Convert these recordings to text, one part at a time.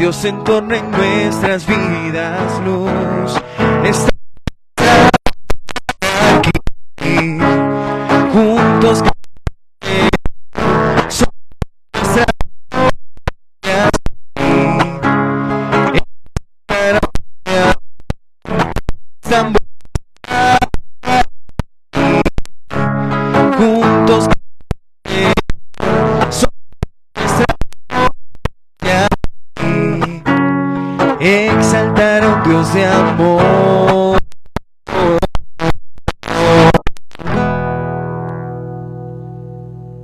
Dios entorna en nuestras vidas luz. Está aquí, juntos son nuestras vidas. Están juntos son nuestras vidas. Exaltar a un Dios de amor.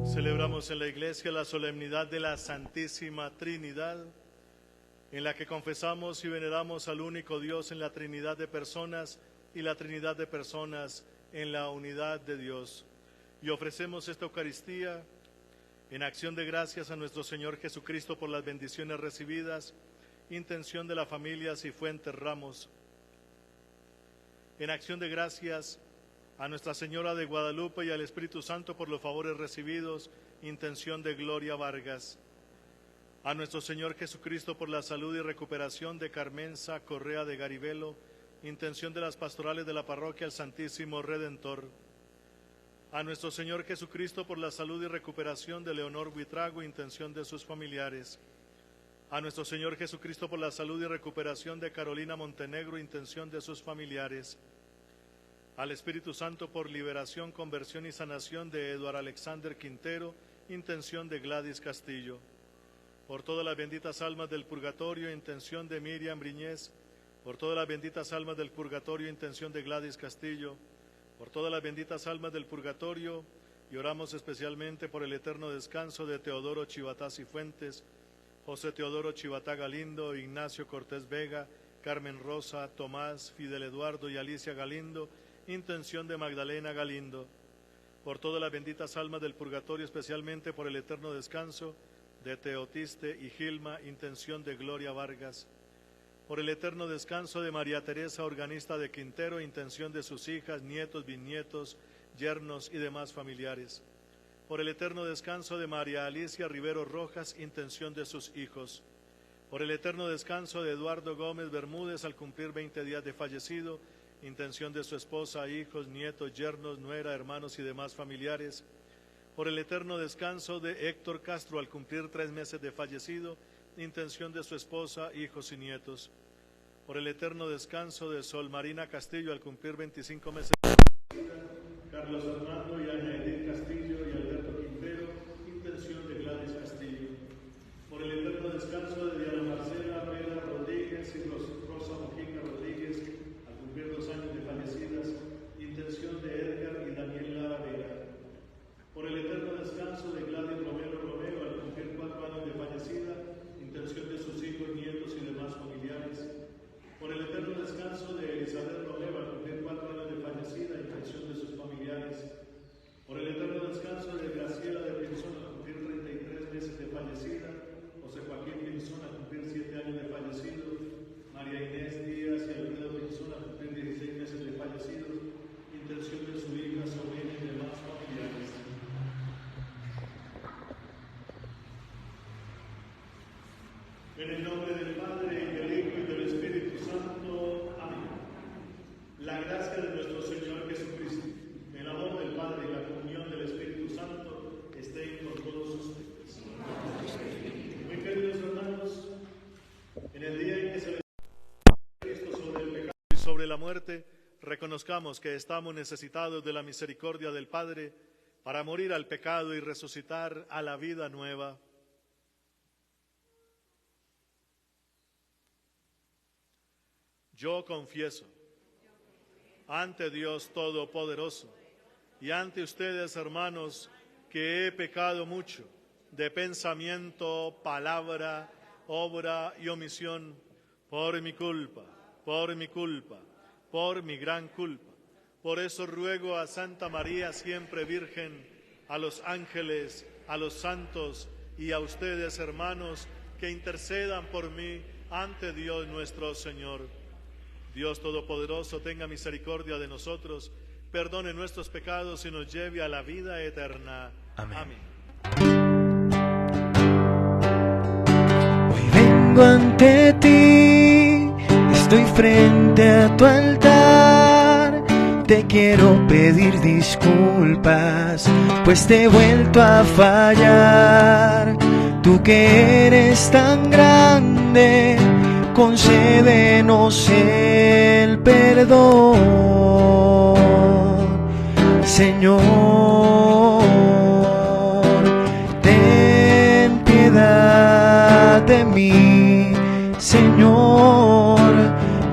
Celebramos en la iglesia la solemnidad de la Santísima Trinidad, en la que confesamos y veneramos al único Dios en la Trinidad de personas y la Trinidad de personas en la unidad de Dios. Y ofrecemos esta Eucaristía en acción de gracias a nuestro Señor Jesucristo por las bendiciones recibidas, intención de la familia Cifuentes Ramos. En acción de gracias a Nuestra Señora de Guadalupe y al Espíritu Santo por los favores recibidos, intención de Gloria Vargas. A nuestro Señor Jesucristo por la salud y recuperación de Carmenza Correa de Garibelo, intención de las pastorales de la parroquia El Santísimo Redentor. A nuestro Señor Jesucristo por la salud y recuperación de Leonor Buitrago, intención de sus familiares. A nuestro Señor Jesucristo por la salud y recuperación de Carolina Montenegro, intención de sus familiares. Al Espíritu Santo por liberación, conversión y sanación de Eduardo Alexander Quintero, intención de Gladys Castillo. Por todas las benditas almas del purgatorio, intención de Miriam Briñez. Por todas las benditas almas del purgatorio, intención de Gladys Castillo. Por todas las benditas almas del purgatorio, y oramos especialmente por el eterno descanso de Teodoro Chivatá Cifuentes, José Teodoro Chivatá Galindo, Ignacio Cortés Vega, Carmen Rosa, Tomás, Fidel Eduardo y Alicia Galindo, intención de Magdalena Galindo. Por todas las benditas almas del purgatorio, especialmente por el eterno descanso de Teotiste y Gilma, intención de Gloria Vargas. Por el eterno descanso de María Teresa, organista de Quintero, intención de sus hijas, nietos, bisnietos, yernos y demás familiares. Por el eterno descanso de María Alicia Rivero Rojas, intención de sus hijos. Por el eterno descanso de Eduardo Gómez Bermúdez, al cumplir 20 días de fallecido, intención de su esposa, hijos, nietos, yernos, nuera, hermanos y demás familiares. Por el eterno descanso de Héctor Castro, al cumplir 3 meses de fallecido, intención de su esposa, hijos y nietos. Por el eterno descanso de Sol Marina Castillo, al cumplir 25 meses de fallecido, Carlos Fernando y Ana Edith Castillo y Alberto Quintero, intención de Gladys Castillo. Por el eterno descanso de Diana Marcela Vera Rodríguez y Rosa Mojica Rodríguez, al cumplir 2 años de fallecidas, intención de Edgar y Daniela Vera. Por el eterno descanso de Gladys Romero Romero, al cumplir 4 años de fallecida, intención de sus hijos, nietos y demás familiares. Por el eterno descanso de Elizabeth Romero, al cumplir 4 años de fallecida, intención de sus familiares. Por el eterno descanso de Graciela de Pinzón, al cumplir 33 meses de fallecida, José Joaquín Pinzón, al cumplir 7 años de fallecido, María Inés Díaz y Alfredo Pinzón, al cumplir 16 meses de fallecidos, intención de su hija, sobrina y demás familiares. En el nombre del Padre, y del Hijo, y del Espíritu Santo. Amén. La gracia de nuestro Señor Jesucristo, el amor del Padre y la comunión del Espíritu Santo estén con todos ustedes. Muy queridos hermanos, en el día en que se Cristo sobre el pecado y sobre la muerte, reconozcamos que estamos necesitados de la misericordia del Padre para morir al pecado y resucitar a la vida nueva. Yo confieso ante Dios Todopoderoso y ante ustedes, hermanos, que he pecado mucho de pensamiento, palabra, obra y omisión, por mi culpa, por mi gran culpa. Por eso ruego a Santa María, siempre Virgen, a los ángeles, a los santos y a ustedes, hermanos, que intercedan por mí ante Dios nuestro Señor. Dios Todopoderoso tenga misericordia de nosotros, perdone nuestros pecados y nos lleve a la vida eterna. Amén. Amén. Hoy ven vengo ante ti, estoy frente a tu altar. Te quiero pedir disculpas, pues te he vuelto a fallar. Tú que eres tan grande, concédenos el perdón, Señor. Ten piedad de mí, Señor.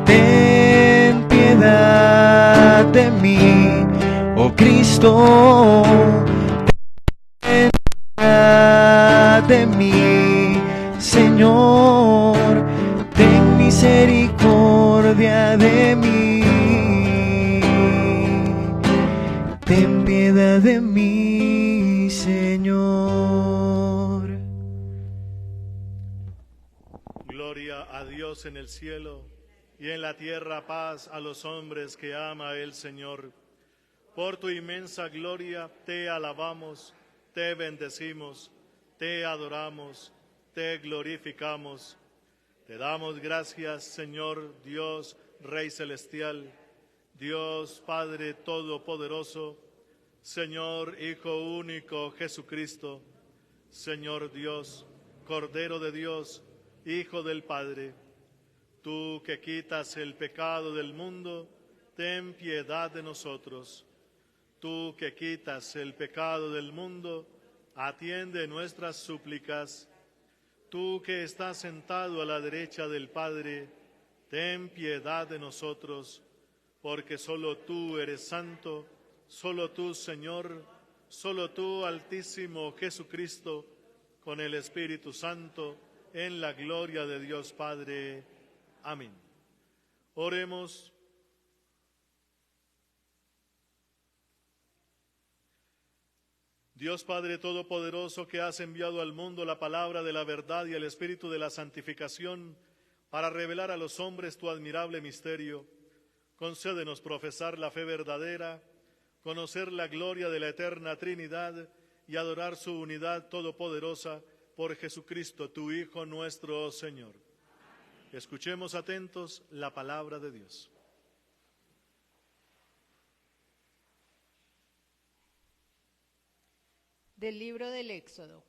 Ten piedad de mí, oh Cristo. Ten piedad de mí, Señor. Ten misericordia de mí. Ten piedad de mí, Señor. Gloria a Dios en el cielo y en la tierra paz a los hombres que ama el Señor. Por tu inmensa gloria te alabamos, te bendecimos, te adoramos, te glorificamos. Te damos gracias, Señor Dios, Rey celestial, Dios Padre todopoderoso, Señor Hijo único Jesucristo, Señor Dios, Cordero de Dios, Hijo del Padre. Tú que quitas el pecado del mundo, ten piedad de nosotros. Tú que quitas el pecado del mundo, atiende nuestras súplicas. Tú que estás sentado a la derecha del Padre, ten piedad de nosotros, porque solo tú eres santo, solo tú, Señor, solo tú, Altísimo Jesucristo, con el Espíritu Santo, en la gloria de Dios Padre. Amén. Oremos. Dios Padre Todopoderoso, que has enviado al mundo la palabra de la verdad y el Espíritu de la santificación para revelar a los hombres tu admirable misterio, concédenos profesar la fe verdadera, conocer la gloria de la eterna Trinidad y adorar su unidad todopoderosa por Jesucristo, tu Hijo nuestro Señor. Escuchemos atentos la palabra de Dios. Del libro del Éxodo.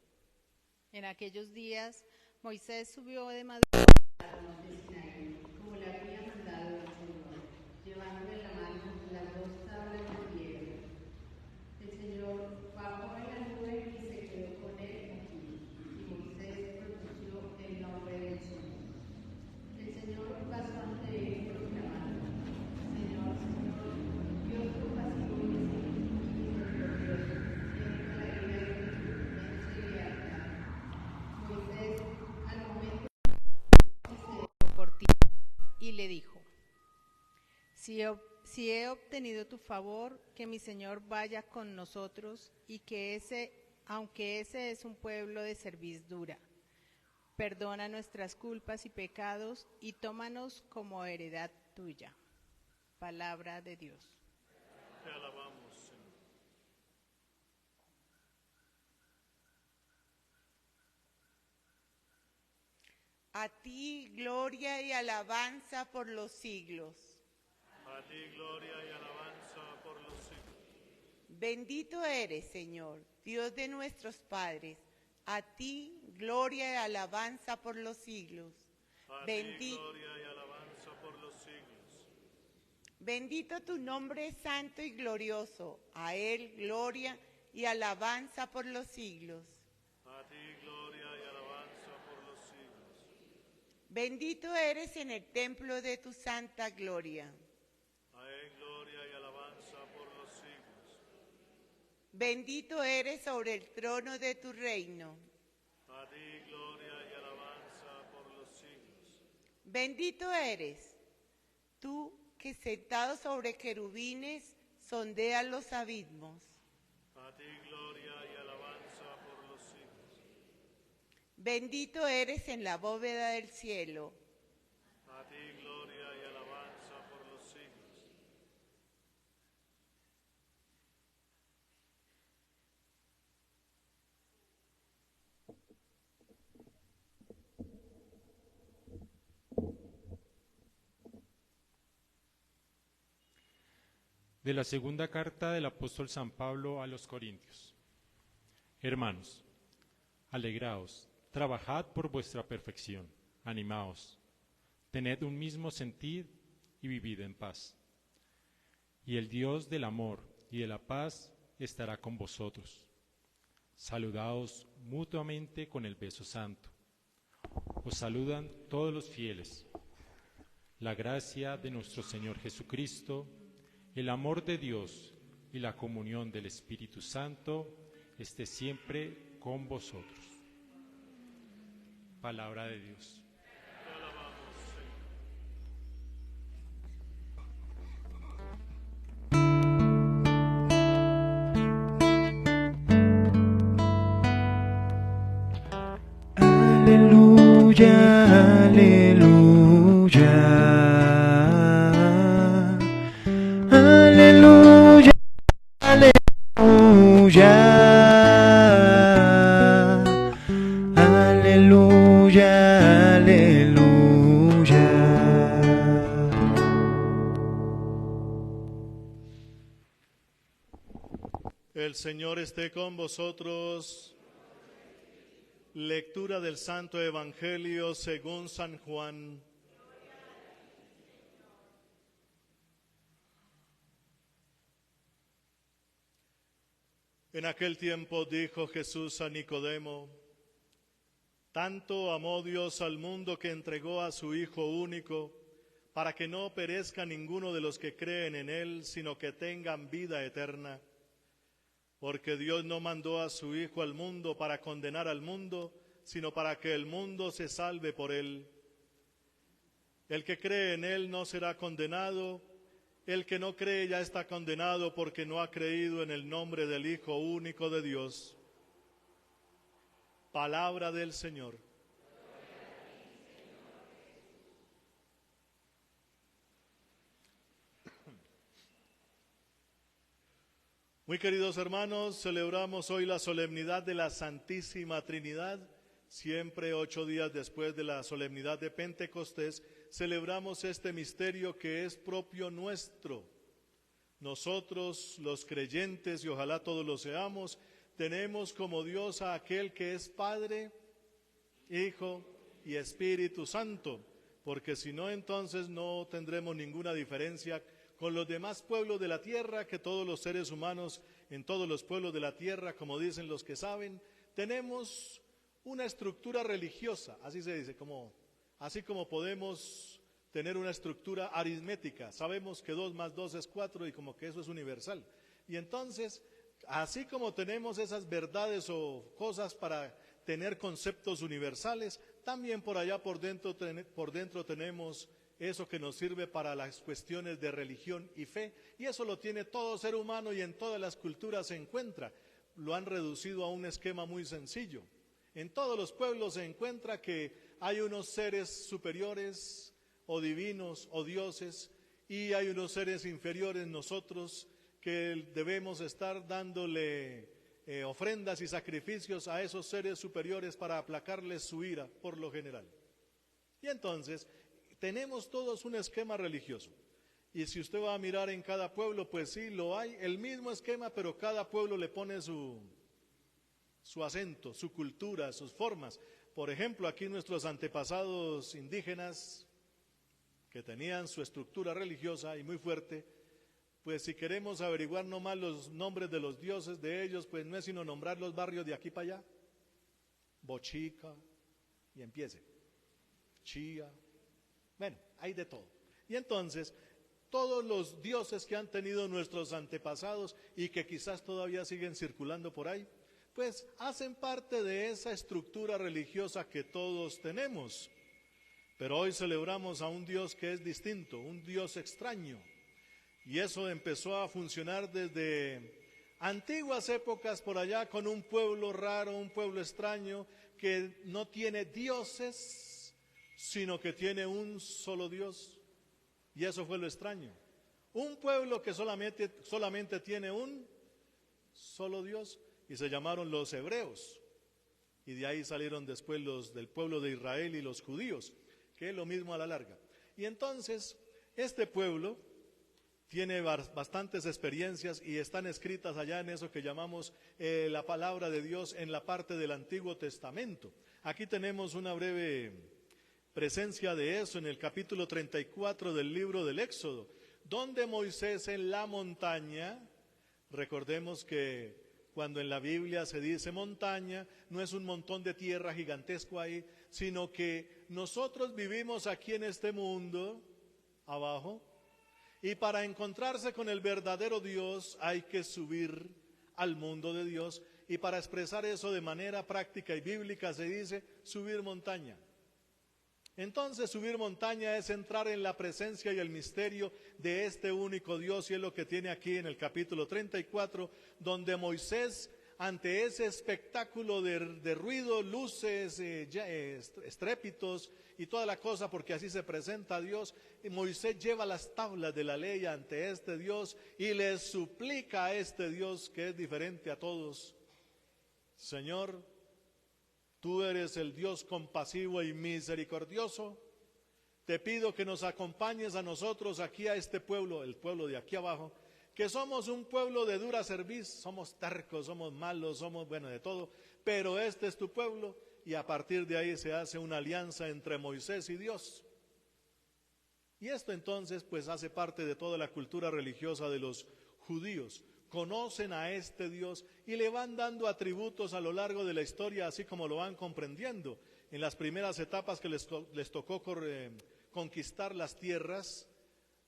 En aquellos días, Moisés subió de madrugada al monte Sinaí, como le había mandado el Señor, llevando en la mano las 2 tablas de piedra. El Señor bajó en la nube y se quedó con él allí, y Moisés pronunció el nombre del Señor. El Señor pasó ante él proclamando: Señor, Señor, Dios compasivo y misericordioso, y le dijo: si he obtenido tu favor, que mi Señor vaya con nosotros, y que aunque ese es un pueblo de cerviz dura, perdona nuestras culpas y pecados y tómanos como heredad tuya. Palabra de Dios. Te alabamos, Señor. A ti gloria y alabanza por los siglos. A ti gloria y alabanza por los siglos. Bendito eres, Señor, Dios de nuestros padres. A ti gloria y alabanza por los siglos. A ti gloria y alabanza por los siglos. Bendito tu nombre santo y glorioso. A él gloria y alabanza por los siglos. A ti gloria y alabanza por los siglos. Bendito eres en el templo de tu santa gloria. A él gloria y alabanza por los siglos. Bendito eres sobre el trono de tu reino. A ti gloria y alabanza por los siglos. Bendito eres tú que sentado sobre querubines sondeas los abismos. A ti gloria y alabanza por los siglos. Bendito eres en la bóveda del cielo. A ti gloria y alabanza por los siglos. De la segunda carta del apóstol San Pablo a los Corintios. Hermanos, alegraos, trabajad por vuestra perfección, animaos, tened un mismo sentir y vivid en paz. Y el Dios del amor y de la paz estará con vosotros. Saludaos mutuamente con el beso santo. Os saludan todos los fieles. La gracia de nuestro Señor Jesucristo, el amor de Dios y la comunión del Espíritu Santo esté siempre con vosotros. Palabra de Dios. Aleluya, aleluya. Aleluya, aleluya. Aleluya, aleluya. El Señor esté con vosotros. Lectura del Santo Evangelio según San Juan. En aquel tiempo dijo Jesús a Nicodemo: tanto amó Dios al mundo que entregó a su Hijo único, para que no perezca ninguno de los que creen en Él, sino que tengan vida eterna. Porque Dios no mandó a su Hijo al mundo para condenar al mundo, sino para que el mundo se salve por Él. El que cree en Él no será condenado, el que no cree ya está condenado porque no ha creído en el nombre del Hijo único de Dios. Palabra del Señor. Muy queridos hermanos, celebramos hoy la solemnidad de la Santísima Trinidad. Siempre 8 días después de la solemnidad de Pentecostés, celebramos este misterio que es propio nuestro. Nosotros, los creyentes, y ojalá todos lo seamos, tenemos como Dios a aquel que es Padre, Hijo y Espíritu Santo, porque si no, entonces no tendremos ninguna diferencia con los demás pueblos de la tierra, que todos los seres humanos en todos los pueblos de la tierra, como dicen los que saben, tenemos una estructura religiosa, así se dice, así como podemos tener una estructura aritmética. Sabemos que 2 más 2 es 4 y como que eso es universal. Y entonces, así como tenemos esas verdades o cosas para tener conceptos universales, también por allá por dentro tenemos eso que nos sirve para las cuestiones de religión y fe, y eso lo tiene todo ser humano y en todas las culturas se encuentra. Lo han reducido a un esquema muy sencillo. En todos los pueblos se encuentra que hay unos seres superiores o divinos o dioses, y hay unos seres inferiores, nosotros, que debemos estar dándole ofrendas y sacrificios a esos seres superiores para aplacarles su ira, por lo general. Y entonces tenemos todos un esquema religioso, y si usted va a mirar en cada pueblo, pues sí, lo hay, el mismo esquema, pero cada pueblo le pone su acento, su cultura, sus formas. Por ejemplo, aquí nuestros antepasados indígenas, que tenían su estructura religiosa y muy fuerte, pues si queremos averiguar nomás los nombres de los dioses de ellos, pues no es sino nombrar los barrios de aquí para allá: Bochica, y empiece, Chía. Bueno, hay de todo. Y entonces, todos los dioses que han tenido nuestros antepasados y que quizás todavía siguen circulando por ahí, pues hacen parte de esa estructura religiosa que todos tenemos. Pero hoy celebramos a un Dios que es distinto, un Dios extraño. Y eso empezó a funcionar desde antiguas épocas por allá, con un pueblo raro, un pueblo extraño, que no tiene dioses, sino que tiene un solo Dios. Y eso fue lo extraño. Un pueblo que solamente tiene un solo Dios, y se llamaron los hebreos. Y de ahí salieron después los del pueblo de Israel y los judíos, que es lo mismo a la larga. Y entonces, este pueblo tiene bastantes experiencias y están escritas allá en eso que llamamos la palabra de Dios en la parte del Antiguo Testamento. Aquí tenemos una breve presencia de eso en el capítulo 34 del libro del Éxodo, donde Moisés en la montaña, recordemos que cuando en la Biblia se dice montaña, no es un montón de tierra gigantesco ahí, sino que nosotros vivimos aquí en este mundo, abajo, y para encontrarse con el verdadero Dios hay que subir al mundo de Dios, y para expresar eso de manera práctica y bíblica se dice subir montaña. Entonces subir montaña es entrar en la presencia y el misterio de este único Dios, y es lo que tiene aquí en el capítulo 34, donde Moisés, ante ese espectáculo de ruido, luces, estrépitos y toda la cosa, porque así se presenta a Dios, y Moisés lleva las tablas de la ley ante este Dios y le suplica a este Dios que es diferente a todos: Señor, tú eres el Dios compasivo y misericordioso, te pido que nos acompañes a nosotros aquí, a este pueblo, el pueblo de aquí abajo, que somos un pueblo de dura cerviz, somos tercos, somos malos, somos bueno de todo, pero este es tu pueblo. Y a partir de ahí se hace una alianza entre Moisés y Dios. Y esto entonces pues hace parte de toda la cultura religiosa de los judíos. Conocen a este Dios y le van dando atributos a lo largo de la historia, así como lo van comprendiendo. En las primeras etapas que les tocó conquistar las tierras,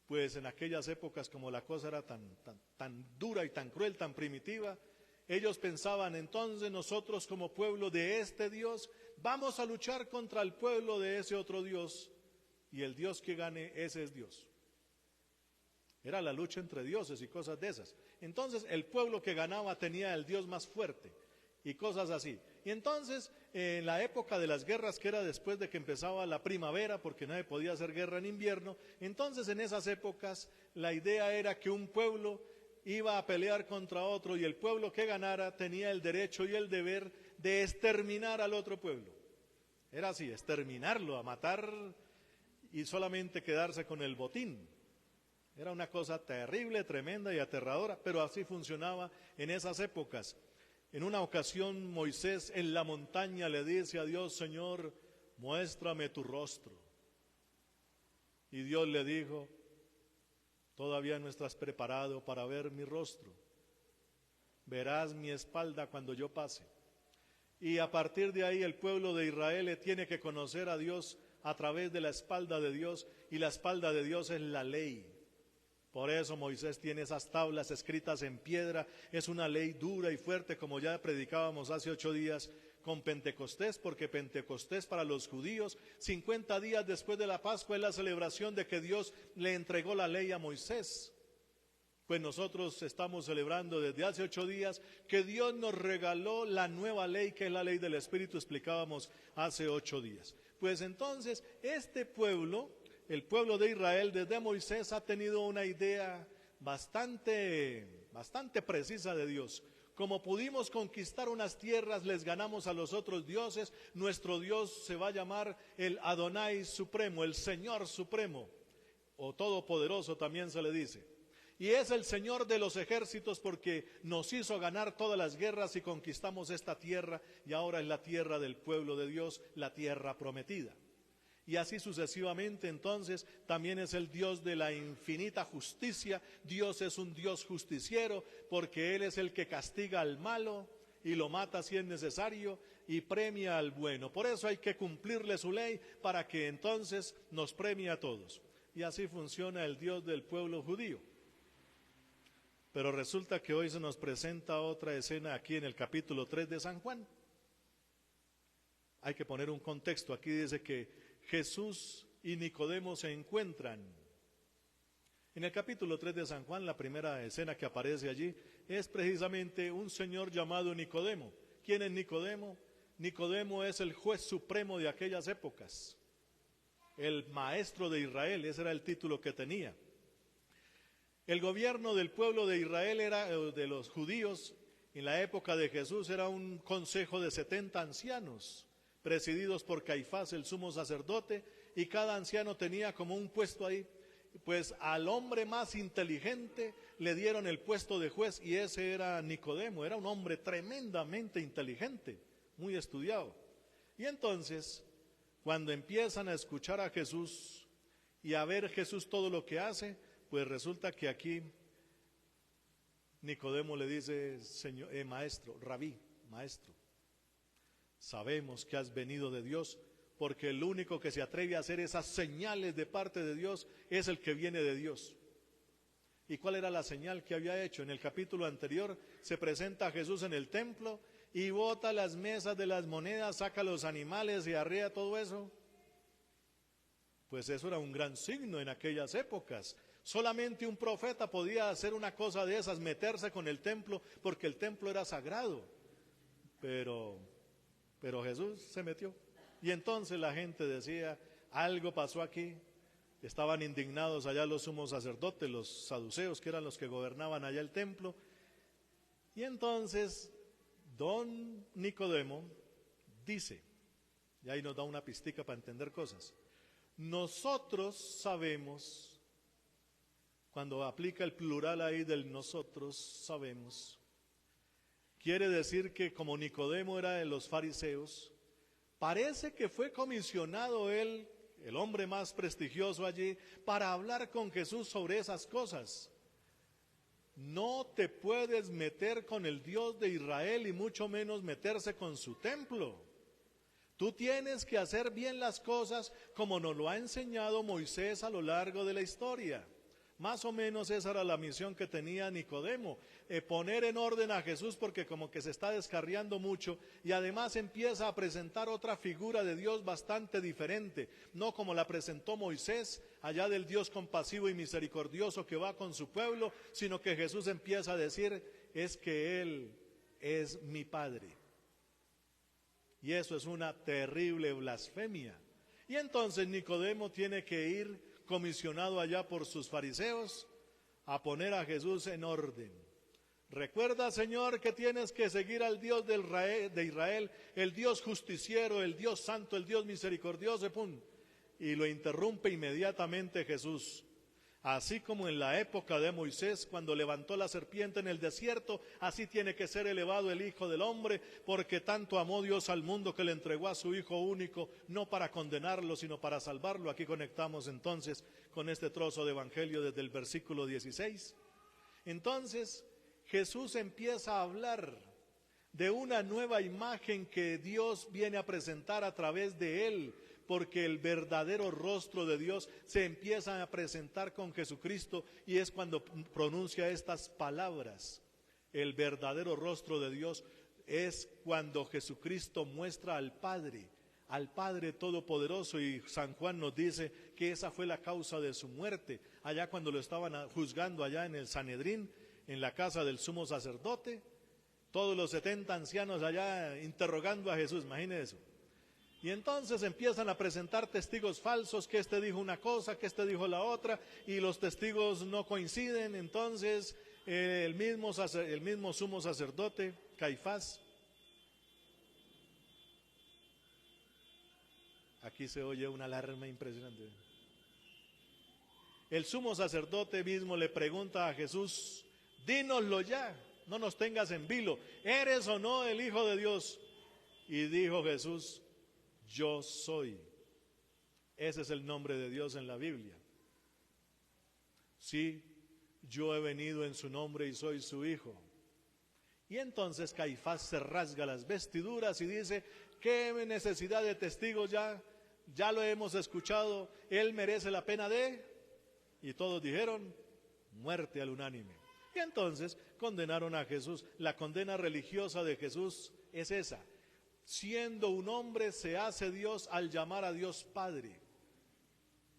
pues en aquellas épocas, como la cosa era tan dura y tan cruel, tan primitiva, ellos pensaban: entonces nosotros como pueblo de este Dios vamos a luchar contra el pueblo de ese otro Dios, y el Dios que gane, ese es Dios. Era la lucha entre dioses y cosas de esas. Entonces el pueblo que ganaba tenía el Dios más fuerte y cosas así. Y entonces en la época de las guerras, que era después de que empezaba la primavera, porque nadie podía hacer guerra en invierno, entonces en esas épocas la idea era que un pueblo iba a pelear contra otro, y el pueblo que ganara tenía el derecho y el deber de exterminar al otro pueblo. Era así, exterminarlo, a matar y solamente quedarse con el botín. Era una cosa terrible, tremenda y aterradora, pero así funcionaba en esas épocas. En una ocasión Moisés en la montaña le dice a Dios: Señor, muéstrame tu rostro. Y Dios le dijo: todavía no estás preparado para ver mi rostro. Verás mi espalda cuando yo pase. Y a partir de ahí el pueblo de Israel tiene que conocer a Dios a través de la espalda de Dios, y la espalda de Dios es la ley. Por eso Moisés tiene esas tablas escritas en piedra. Es una ley dura y fuerte, como ya predicábamos hace 8 días con Pentecostés, porque Pentecostés para los judíos, 50 días después de la Pascua, es la celebración de que Dios le entregó la ley a Moisés. Pues nosotros estamos celebrando desde hace 8 días que Dios nos regaló la nueva ley, que es la ley del Espíritu, explicábamos hace 8 días. Pues entonces este pueblo, el pueblo de Israel, desde Moisés ha tenido una idea bastante precisa de Dios. Como pudimos conquistar unas tierras, les ganamos a los otros dioses, nuestro Dios se va a llamar el Adonai Supremo, el Señor Supremo, o Todopoderoso también se le dice. Y es el Señor de los ejércitos, porque nos hizo ganar todas las guerras y conquistamos esta tierra, y ahora es la tierra del pueblo de Dios, la tierra prometida. Y así sucesivamente. Entonces también es el Dios de la infinita justicia. Dios es un Dios justiciero, porque Él es el que castiga al malo y lo mata si es necesario, y premia al bueno. Por eso hay que cumplirle su ley, para que entonces nos premie a todos. Y así funciona el Dios del pueblo judío. Pero resulta que hoy se nos presenta otra escena aquí en el capítulo 3 de San Juan. Hay que poner un contexto. Aquí dice que Jesús y Nicodemo se encuentran. En el capítulo 3 de San Juan, la primera escena que aparece allí es precisamente un señor llamado Nicodemo. ¿Quién es Nicodemo? Nicodemo es el juez supremo de aquellas épocas, el maestro de Israel, ese era el título que tenía. El gobierno del pueblo de Israel, de los judíos, en la época de Jesús, era un consejo de 70 ancianos, presididos por Caifás, el sumo sacerdote, y cada anciano tenía como un puesto ahí. pues al hombre más inteligente le dieron el puesto de juez, y ese era Nicodemo. Era un hombre tremendamente inteligente, muy estudiado. Y entonces, cuando empiezan a escuchar a Jesús y a ver Jesús todo lo que hace, pues resulta que aquí Nicodemo le dice: Señor, maestro, rabí, maestro, sabemos que has venido de Dios, porque el único que se atreve a hacer esas señales de parte de Dios es el que viene de Dios. ¿Y cuál era la señal que había hecho? En el capítulo anterior se presenta a Jesús en el templo y bota las mesas de las monedas, saca los animales y arrea todo eso. Pues eso era un gran signo en aquellas épocas. Solamente un profeta podía hacer una cosa de esas, meterse con el templo, porque el templo era sagrado. Pero Jesús se metió. Y entonces la gente decía: algo pasó aquí. Estaban indignados allá los sumos sacerdotes, los saduceos, que eran los que gobernaban allá el templo. Y entonces don Nicodemo dice, y ahí nos da una pistica para entender cosas: nosotros sabemos, cuando aplica el plural ahí del nosotros sabemos, quiere decir que como Nicodemo era de los fariseos, parece que fue comisionado él, el hombre más prestigioso allí, para hablar con Jesús sobre esas cosas. No te puedes meter con el Dios de Israel y mucho menos meterse con su templo. Tú tienes que hacer bien las cosas como nos lo ha enseñado Moisés a lo largo de la historia. Más o menos esa era la misión que tenía Nicodemo, poner en orden a Jesús, porque como que se está descarriando mucho, y además empieza a presentar otra figura de Dios bastante diferente, no como la presentó Moisés, allá del Dios compasivo y misericordioso que va con su pueblo, sino que Jesús empieza a decir: es que Él es mi Padre. Y eso es una terrible blasfemia. Y entonces Nicodemo tiene que ir comisionado allá por sus fariseos a poner a Jesús en orden. Recuerda, Señor, que tienes que seguir al Dios de Israel, el Dios justiciero, el Dios santo, el Dios misericordioso, ¡pum! Y lo interrumpe inmediatamente Jesús. Así como en la época de Moisés, cuando levantó la serpiente en el desierto, así tiene que ser elevado el Hijo del Hombre, porque tanto amó Dios al mundo que le entregó a su Hijo único, no para condenarlo, sino para salvarlo. Aquí conectamos entonces con este trozo de Evangelio desde el versículo 16. Entonces, Jesús empieza a hablar de una nueva imagen que Dios viene a presentar a través de él, porque el verdadero rostro de Dios se empieza a presentar con Jesucristo, y es cuando pronuncia estas palabras. El verdadero rostro de Dios es cuando Jesucristo muestra al Padre Todopoderoso, y San Juan nos dice que esa fue la causa de su muerte, allá cuando lo estaban juzgando allá en el Sanedrín, en la casa del sumo sacerdote, todos los 70 ancianos allá interrogando a Jesús, imagínense eso. Y entonces empiezan a presentar testigos falsos, que este dijo una cosa, que este dijo la otra, y los testigos no coinciden. Entonces el mismo sumo sacerdote, Caifás, aquí se oye una alarma impresionante. El sumo sacerdote mismo le pregunta a Jesús: dínoslo ya, no nos tengas en vilo, ¿eres o no el Hijo de Dios? Y dijo Jesús: yo soy. Ese es el nombre de Dios en la Biblia. Sí, yo he venido en su nombre y soy su hijo. Y entonces Caifás se rasga las vestiduras y dice: ¿qué necesidad de testigos? Ya lo hemos escuchado, él merece la pena de... Y todos dijeron: muerte al unánime. Y entonces condenaron a Jesús. La condena religiosa de Jesús es esa: siendo un hombre se hace Dios al llamar a Dios Padre.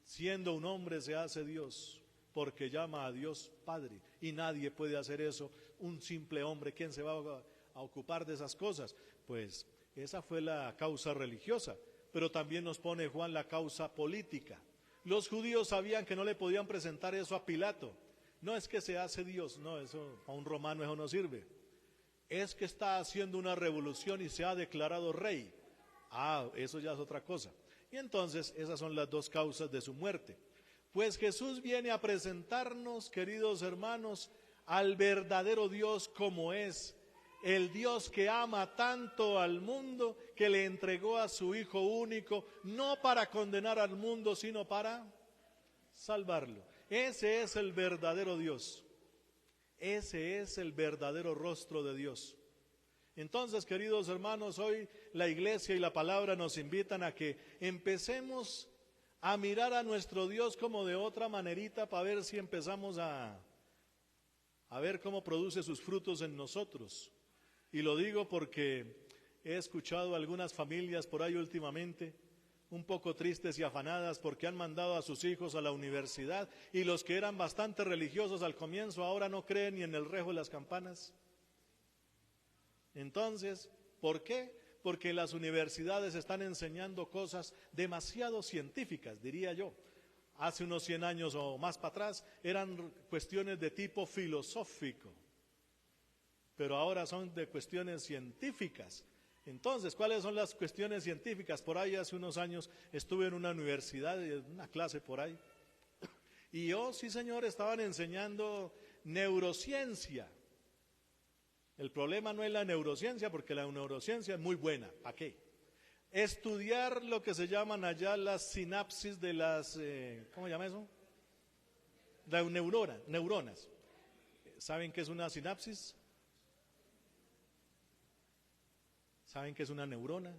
Siendo un hombre se hace Dios porque llama a Dios Padre, y nadie puede hacer eso, un simple hombre. ¿Quién se va a ocupar de esas cosas? Pues esa fue la causa religiosa, pero también nos pone Juan la causa política. Los judíos sabían que no le podían presentar eso a Pilato. No es que se hace Dios, no, eso a un romano eso no sirve. Es que está haciendo una revolución y se ha declarado rey. Eso ya es otra cosa. Y entonces esas son las dos causas de su muerte. Pues Jesús viene a presentarnos, queridos hermanos, al verdadero Dios como es. El Dios que ama tanto al mundo que le entregó a su Hijo único, no para condenar al mundo, sino para salvarlo. Ese es el verdadero Dios. Ese es el verdadero rostro de Dios. Entonces, queridos hermanos, hoy la iglesia y la palabra nos invitan a que empecemos a mirar a nuestro Dios como de otra manerita para ver si empezamos a ver cómo produce sus frutos en nosotros. Y lo digo porque he escuchado a algunas familias por ahí últimamente un poco tristes y afanadas porque han mandado a sus hijos a la universidad y los que eran bastante religiosos al comienzo ahora no creen ni en el rejo de las campanas. Entonces, ¿por qué? Porque las universidades están enseñando cosas demasiado científicas, diría yo. Hace unos 100 años o más para atrás eran cuestiones de tipo filosófico, pero ahora son de cuestiones científicas. Entonces, ¿cuáles son las cuestiones científicas? Por ahí hace unos años estuve en una universidad, en una clase por ahí, y sí señor, estaban enseñando neurociencia. El problema no es la neurociencia, porque la neurociencia es muy buena. ¿Para qué? Estudiar lo que se llaman allá las sinapsis de las, ¿cómo se llama eso? Las neuronas. ¿Saben qué es una sinapsis? ¿Saben qué es una neurona?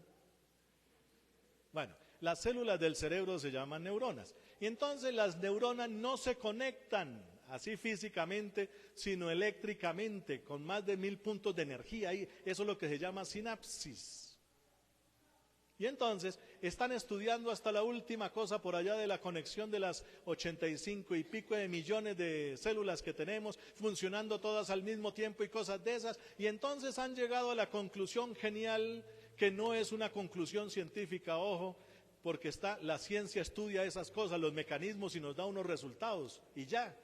Bueno, las células del cerebro se llaman neuronas. Y entonces las neuronas no se conectan así físicamente, sino eléctricamente, con más de 1000 puntos de energía. Ahí, eso es lo que se llama sinapsis. Y entonces están estudiando hasta la última cosa por allá de la conexión de las 85 y pico de millones de células que tenemos, funcionando todas al mismo tiempo y cosas de esas. Y entonces han llegado a la conclusión genial, que no es una conclusión científica, ojo, porque la ciencia estudia esas cosas, los mecanismos y nos da unos resultados y ya.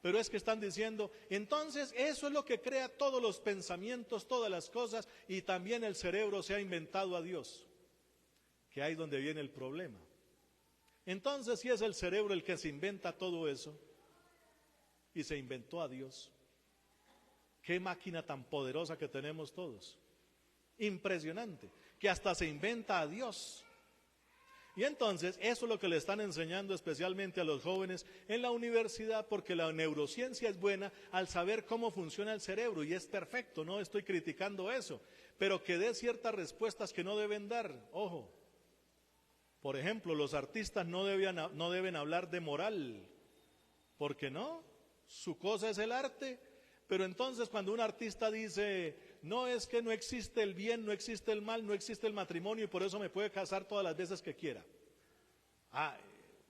Pero es que están diciendo, entonces eso es lo que crea todos los pensamientos, todas las cosas, y también el cerebro se ha inventado a Dios. Que ahí es donde viene el problema. Entonces, si es el cerebro el que se inventa todo eso y se inventó a Dios, qué máquina tan poderosa que tenemos todos. Impresionante, que hasta se inventa a Dios. Y entonces, eso es lo que le están enseñando especialmente a los jóvenes en la universidad, porque la neurociencia es buena al saber cómo funciona el cerebro, y es perfecto, no estoy criticando eso, pero que dé ciertas respuestas que no deben dar, ojo. Por ejemplo, los artistas no deben hablar de moral, porque no, su cosa es el arte. Pero entonces cuando un artista dice, no, es que no existe el bien, no existe el mal, no existe el matrimonio y por eso me puede casar todas las veces que quiera.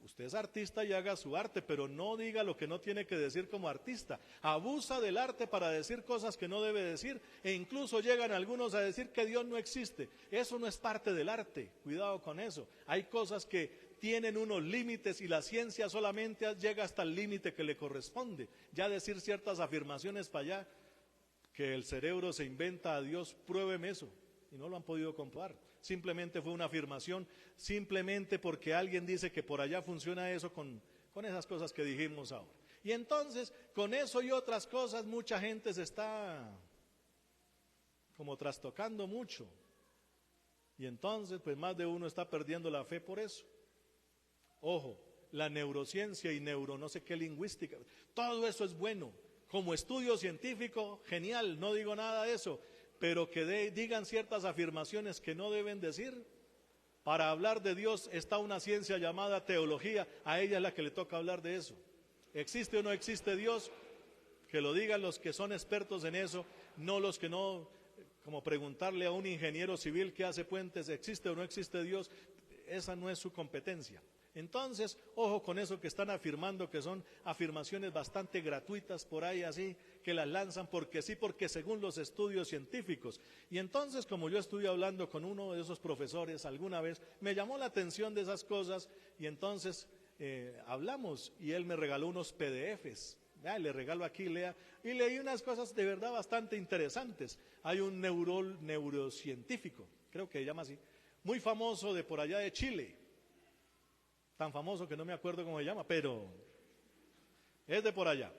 Usted es artista y haga su arte, pero no diga lo que no tiene que decir como artista. Abusa del arte para decir cosas que no debe decir, e incluso llegan algunos a decir que Dios no existe. Eso no es parte del arte, cuidado con eso. Hay cosas que tienen unos límites y la ciencia solamente llega hasta el límite que le corresponde. Ya decir ciertas afirmaciones para allá, que el cerebro se inventa a Dios, pruébeme eso. Y no lo han podido comprobar. Simplemente fue una afirmación, simplemente porque alguien dice que por allá funciona eso con esas cosas que dijimos ahora. Y entonces, con eso y otras cosas, mucha gente se está como trastocando mucho. Y entonces, pues más de uno está perdiendo la fe por eso. Ojo, la neurociencia y no sé qué lingüística, todo eso es bueno. Como estudio científico, genial, no digo nada de eso. Pero que digan ciertas afirmaciones que no deben decir. Para hablar de Dios está una ciencia llamada teología, a ella es la que le toca hablar de eso. ¿Existe o no existe Dios? Que lo digan los que son expertos en eso, no los que no, como preguntarle a un ingeniero civil que hace puentes, ¿existe o no existe Dios? Esa no es su competencia. Entonces, ojo con eso que están afirmando, que son afirmaciones bastante gratuitas por ahí así, que las lanzan porque sí, porque según los estudios científicos. Y entonces, como yo estuve hablando con uno de esos profesores alguna vez, me llamó la atención de esas cosas y entonces hablamos y él me regaló unos PDFs. Le regalo aquí, lea, y leí unas cosas de verdad bastante interesantes. Hay un neurocientífico, creo que se llama así, muy famoso de por allá de Chile. tan famoso que no me acuerdo cómo se llama, pero es de por allá.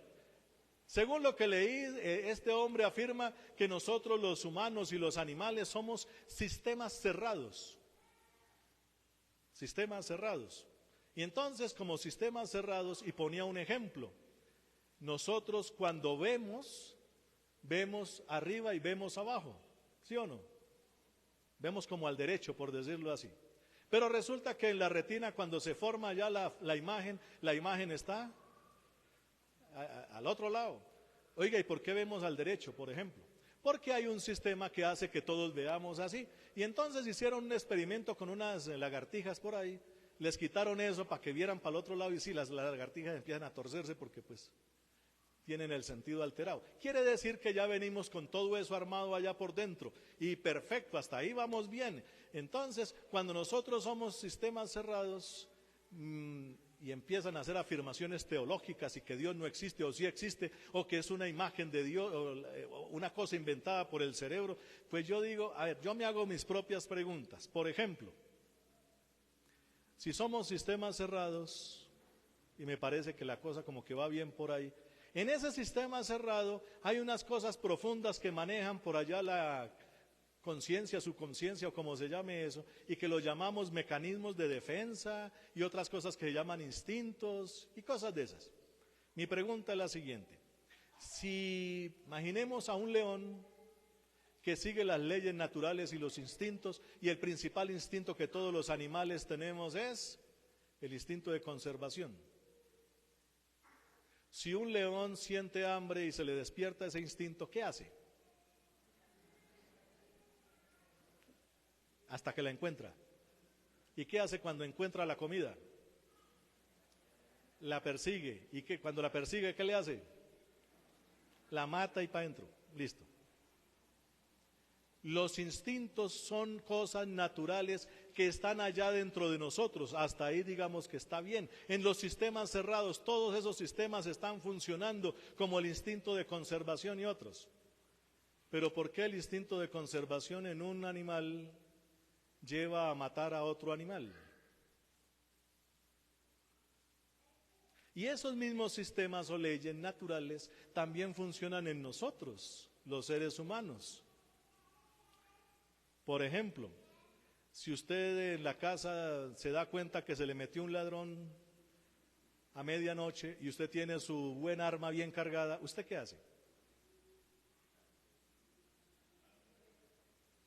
Según lo que leí, este hombre afirma que nosotros los humanos y los animales somos sistemas cerrados. Sistemas cerrados. Y entonces, como sistemas cerrados, y ponía un ejemplo, nosotros cuando vemos arriba y vemos abajo, ¿sí o no? Vemos como al derecho, por decirlo así. Pero resulta que en la retina, cuando se forma ya la imagen está al otro lado. Oiga, ¿y por qué vemos al derecho, por ejemplo? Porque hay un sistema que hace que todos veamos así. Y entonces hicieron un experimento con unas lagartijas por ahí, les quitaron eso para que vieran para el otro lado y sí, las lagartijas empiezan a torcerse porque pues tienen el sentido alterado. Quiere decir que ya venimos con todo eso armado allá por dentro y perfecto, hasta ahí vamos bien. Entonces, cuando nosotros somos sistemas cerrados y empiezan a hacer afirmaciones teológicas y que Dios no existe o sí existe o que es una imagen de Dios o una cosa inventada por el cerebro, pues yo digo, a ver, yo me hago mis propias preguntas. Por ejemplo, si somos sistemas cerrados, y me parece que la cosa como que va bien por ahí, en ese sistema cerrado hay unas cosas profundas que manejan por allá la conciencia, subconsciencia o como se llame eso, y que lo llamamos mecanismos de defensa y otras cosas que se llaman instintos y cosas de esas. Mi pregunta es la siguiente: si imaginemos a un león que sigue las leyes naturales y los instintos, y el principal instinto que todos los animales tenemos es el instinto de conservación. Si un león siente hambre y se le despierta ese instinto, ¿qué hace? Hasta que la encuentra. ¿Y qué hace cuando encuentra la comida? La persigue. ¿Y qué? Cuando la persigue, ¿qué le hace? La mata y para adentro. Listo. Los instintos son cosas naturales que están allá dentro de nosotros. Hasta ahí digamos que está bien. En los sistemas cerrados, todos esos sistemas están funcionando como el instinto de conservación y otros. Pero ¿por qué el instinto de conservación en un animal lleva a matar a otro animal? Y esos mismos sistemas o leyes naturales también funcionan en nosotros, los seres humanos. Por ejemplo, si usted en la casa se da cuenta que se le metió un ladrón a medianoche y usted tiene su buen arma bien cargada, ¿usted qué hace?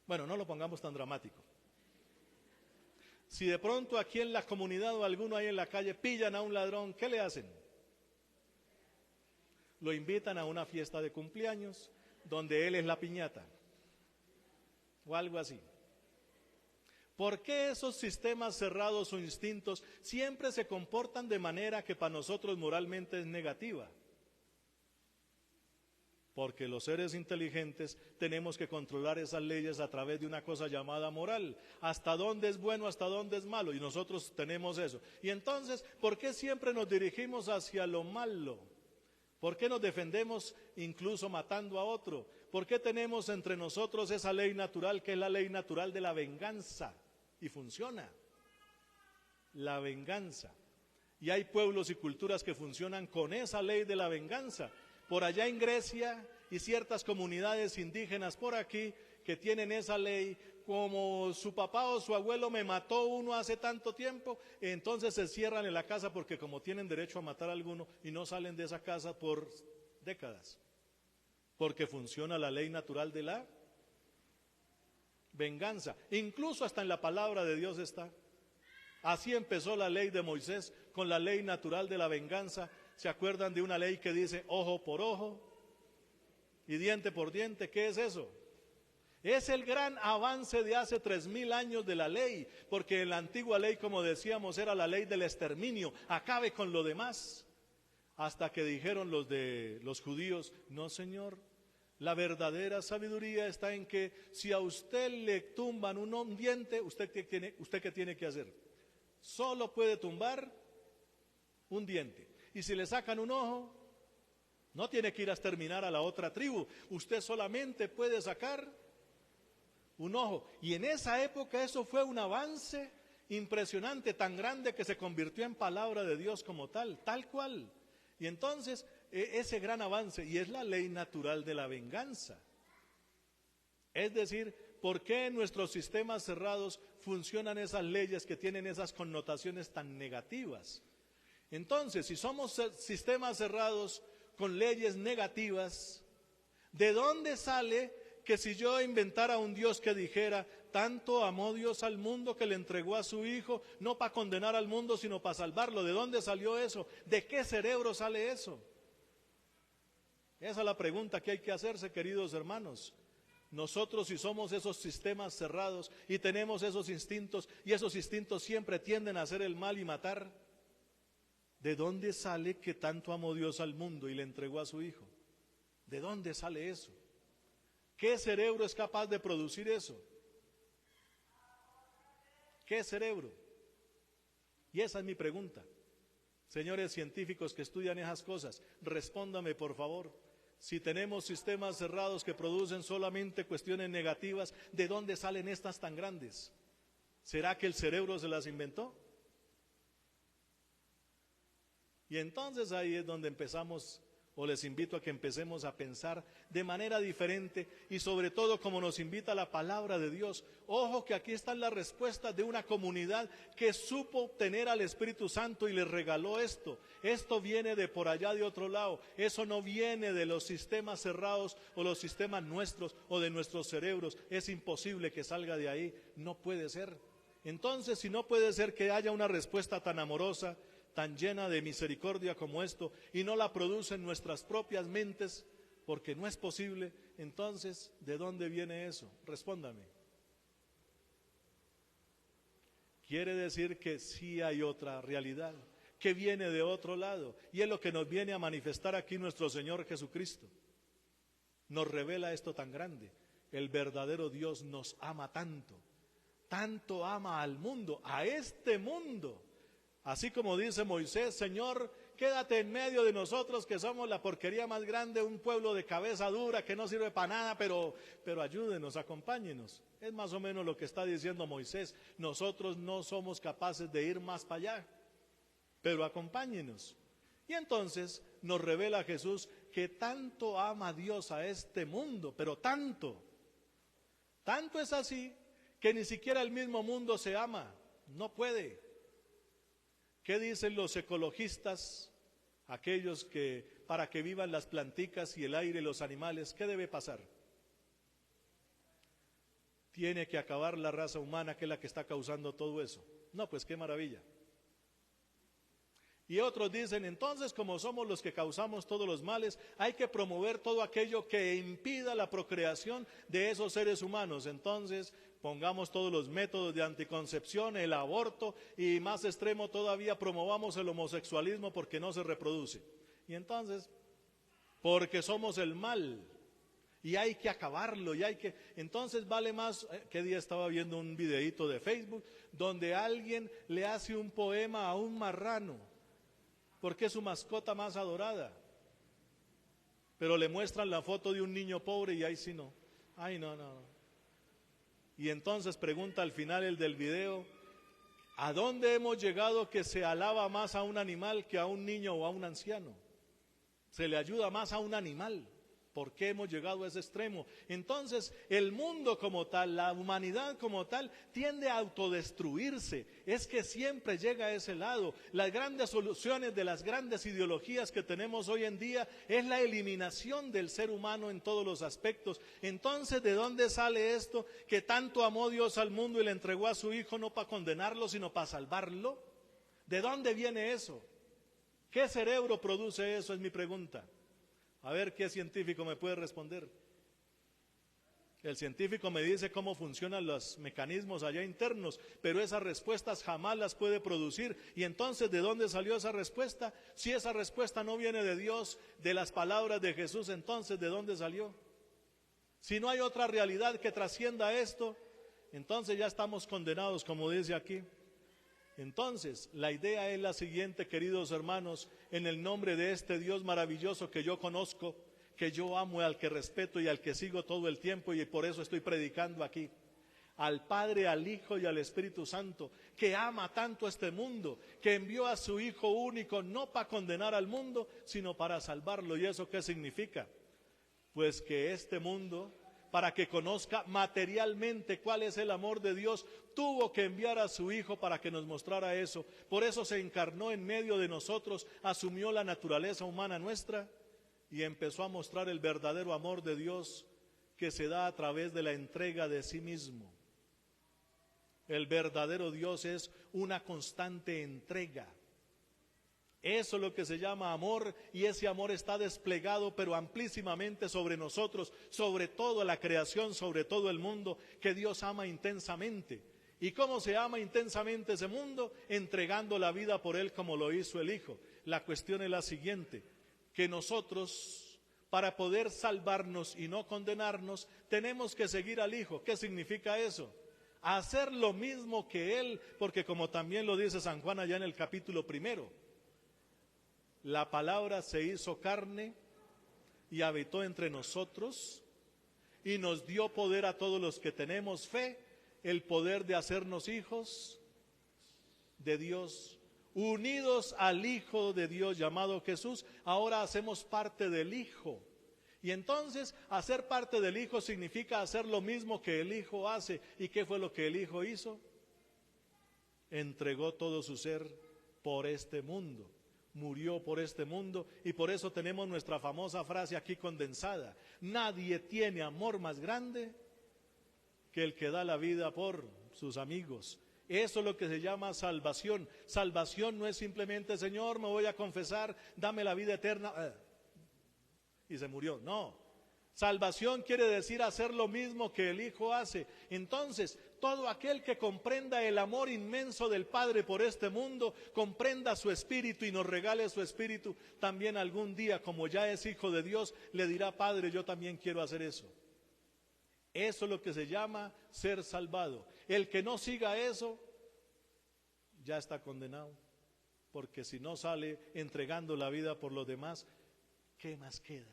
Bueno, no lo pongamos tan dramático. Si de pronto aquí en la comunidad o alguno ahí en la calle pillan a un ladrón, ¿qué le hacen? Lo invitan a una fiesta de cumpleaños donde él es la piñata o algo así. ¿Por qué esos sistemas cerrados o instintos siempre se comportan de manera que para nosotros moralmente es negativa? Porque los seres inteligentes tenemos que controlar esas leyes a través de una cosa llamada moral. Hasta dónde es bueno, hasta dónde es malo, y nosotros tenemos eso. Y entonces, ¿por qué siempre nos dirigimos hacia lo malo? ¿Por qué nos defendemos incluso matando a otro? ¿Por qué tenemos entre nosotros esa ley natural que es la ley natural de la venganza? Y funciona. La venganza. Y hay pueblos y culturas que funcionan con esa ley de la venganza. Por allá en Grecia y ciertas comunidades indígenas por aquí que tienen esa ley, como su papá o su abuelo me mató uno hace tanto tiempo, entonces se cierran en la casa porque como tienen derecho a matar a alguno y no salen de esa casa por décadas, porque funciona la ley natural de la venganza. Incluso hasta en la palabra de Dios está. Así empezó la ley de Moisés con la ley natural de la venganza. ¿Se acuerdan de una ley que dice ojo por ojo y diente por diente? ¿Qué es eso? Es el gran avance de hace 3000 años de la ley, porque en la antigua ley, como decíamos, era la ley del exterminio, acabe con lo demás. Hasta que dijeron los judíos, no señor, la verdadera sabiduría está en que si a usted le tumban un diente, ¿usted qué tiene que hacer? Solo puede tumbar un diente. Y si le sacan un ojo, no tiene que ir a exterminar a la otra tribu. Usted solamente puede sacar un ojo. Y en esa época eso fue un avance impresionante, tan grande que se convirtió en palabra de Dios como tal cual. Y entonces ese gran avance, y es la ley natural de la venganza. Es decir, ¿por qué en nuestros sistemas cerrados funcionan esas leyes que tienen esas connotaciones tan negativas? Entonces, si somos sistemas cerrados con leyes negativas, ¿de dónde sale que si yo inventara un Dios que dijera, tanto amó Dios al mundo que le entregó a su Hijo, no para condenar al mundo, sino para salvarlo? ¿De dónde salió eso? ¿De qué cerebro sale eso? Esa es la pregunta que hay que hacerse, queridos hermanos. Nosotros, si somos esos sistemas cerrados y tenemos esos instintos, y esos instintos siempre tienden a hacer el mal y matar, ¿de dónde sale que tanto amó Dios al mundo y le entregó a su Hijo? ¿De dónde sale eso? ¿Qué cerebro es capaz de producir eso? ¿Qué cerebro? Y esa es mi pregunta. Señores científicos que estudian esas cosas, respóndame por favor. Si tenemos sistemas cerrados que producen solamente cuestiones negativas, ¿de dónde salen estas tan grandes? ¿Será que el cerebro se las inventó? Y entonces ahí es donde empezamos, o les invito a que empecemos a pensar de manera diferente y sobre todo como nos invita la palabra de Dios. Ojo que aquí están las respuestas de una comunidad que supo obtener al Espíritu Santo y les regaló esto. Esto viene de por allá de otro lado. Eso no viene de los sistemas cerrados o los sistemas nuestros o de nuestros cerebros. Es imposible que salga de ahí. No puede ser. Entonces, si no puede ser que haya una respuesta tan amorosa, tan llena de misericordia como esto, y no la producen nuestras propias mentes, porque no es posible, entonces, ¿de dónde viene eso? Respóndame. Quiere decir que sí hay otra realidad, que viene de otro lado, y es lo que nos viene a manifestar aquí nuestro Señor Jesucristo. Nos revela esto tan grande. El verdadero Dios nos ama tanto, tanto ama al mundo, a este mundo. Así como dice Moisés, Señor, quédate en medio de nosotros que somos la porquería más grande, un pueblo de cabeza dura que no sirve para nada, pero ayúdenos, acompáñenos. Es más o menos lo que está diciendo Moisés. Nosotros no somos capaces de ir más para allá, pero acompáñenos. Y entonces nos revela Jesús que tanto ama Dios a este mundo, pero tanto es así que ni siquiera el mismo mundo se ama, no puede. ¿Qué dicen los ecologistas, aquellos que para que vivan las planticas y el aire y los animales, qué debe pasar? Tiene que acabar la raza humana, que es la que está causando todo eso. No, pues qué maravilla. Y otros dicen, entonces, como somos los que causamos todos los males, hay que promover todo aquello que impida la procreación de esos seres humanos. Entonces, pongamos todos los métodos de anticoncepción, el aborto, y más extremo todavía, promovamos el homosexualismo porque no se reproduce. Y entonces, porque somos el mal, y hay que acabarlo, entonces vale más. ¿Qué día estaba viendo un videíto de Facebook donde alguien le hace un poema a un marrano, porque es su mascota más adorada? Pero le muestran la foto de un niño pobre y ahí sí no. Ay, no. Y entonces pregunta al final el del video, ¿a dónde hemos llegado que se alaba más a un animal que a un niño o a un anciano? Se le ayuda más a un animal. ¿Por qué hemos llegado a ese extremo? Entonces, el mundo como tal, la humanidad como tal, tiende a autodestruirse. Es que siempre llega a ese lado. Las grandes soluciones de las grandes ideologías que tenemos hoy en día es la eliminación del ser humano en todos los aspectos. Entonces, ¿de dónde sale esto? Que tanto amó Dios al mundo y le entregó a su Hijo no para condenarlo, sino para salvarlo. ¿De dónde viene eso? ¿Qué cerebro produce eso? Es mi pregunta. A ver qué científico me puede responder. El científico me dice cómo funcionan los mecanismos allá internos, pero esas respuestas jamás las puede producir. Y entonces, ¿de dónde salió esa respuesta? Si esa respuesta no viene de Dios, de las palabras de Jesús, entonces ¿de dónde salió? Si no hay otra realidad que trascienda esto, entonces ya estamos condenados, como dice aquí. Entonces, la idea es la siguiente, queridos hermanos, en el nombre de este Dios maravilloso que yo conozco, que yo amo, al que respeto y al que sigo todo el tiempo, y por eso estoy predicando aquí. al Padre, al Hijo y al Espíritu Santo, que ama tanto a este mundo, que envió a su Hijo único no para condenar al mundo, sino para salvarlo. ¿Y eso qué significa? Pues que este mundo, para que conozca materialmente cuál es el amor de Dios, tuvo que enviar a su Hijo para que nos mostrara eso. Por eso se encarnó en medio de nosotros, asumió la naturaleza humana nuestra y empezó a mostrar el verdadero amor de Dios que se da a través de la entrega de sí mismo. El verdadero Dios es una constante entrega. Eso es lo que se llama amor, y ese amor está desplegado pero amplísimamente sobre nosotros, sobre toda la creación, sobre todo el mundo, que Dios ama intensamente. ¿Y cómo se ama intensamente ese mundo? Entregando la vida por él como lo hizo el Hijo. La cuestión es la siguiente, que nosotros, para poder salvarnos y no condenarnos, tenemos que seguir al Hijo. ¿Qué significa eso? Hacer lo mismo que Él, porque como también lo dice San Juan allá en el capítulo 1, la palabra se hizo carne y habitó entre nosotros y nos dio poder a todos los que tenemos fe, el poder de hacernos hijos de Dios, unidos al Hijo de Dios llamado Jesús. Ahora hacemos parte del Hijo. Y entonces hacer parte del Hijo significa hacer lo mismo que el Hijo hace. ¿Y qué fue lo que el Hijo hizo? Entregó todo su ser por este mundo, murió por este mundo, y por eso tenemos nuestra famosa frase aquí condensada: nadie tiene amor más grande que el que da la vida por sus amigos. Eso es lo que se llama salvación. Salvación no es simplemente, Señor, me voy a confesar, dame la vida eterna, y se murió. No, salvación quiere decir hacer lo mismo que el Hijo hace. Entonces, todo aquel que comprenda el amor inmenso del Padre por este mundo, comprenda su Espíritu y nos regale su Espíritu, también algún día, como ya es hijo de Dios, le dirá: Padre, yo también quiero hacer eso. Eso es lo que se llama ser salvado. El que no siga eso, ya está condenado, porque si no sale entregando la vida por los demás, ¿qué más queda?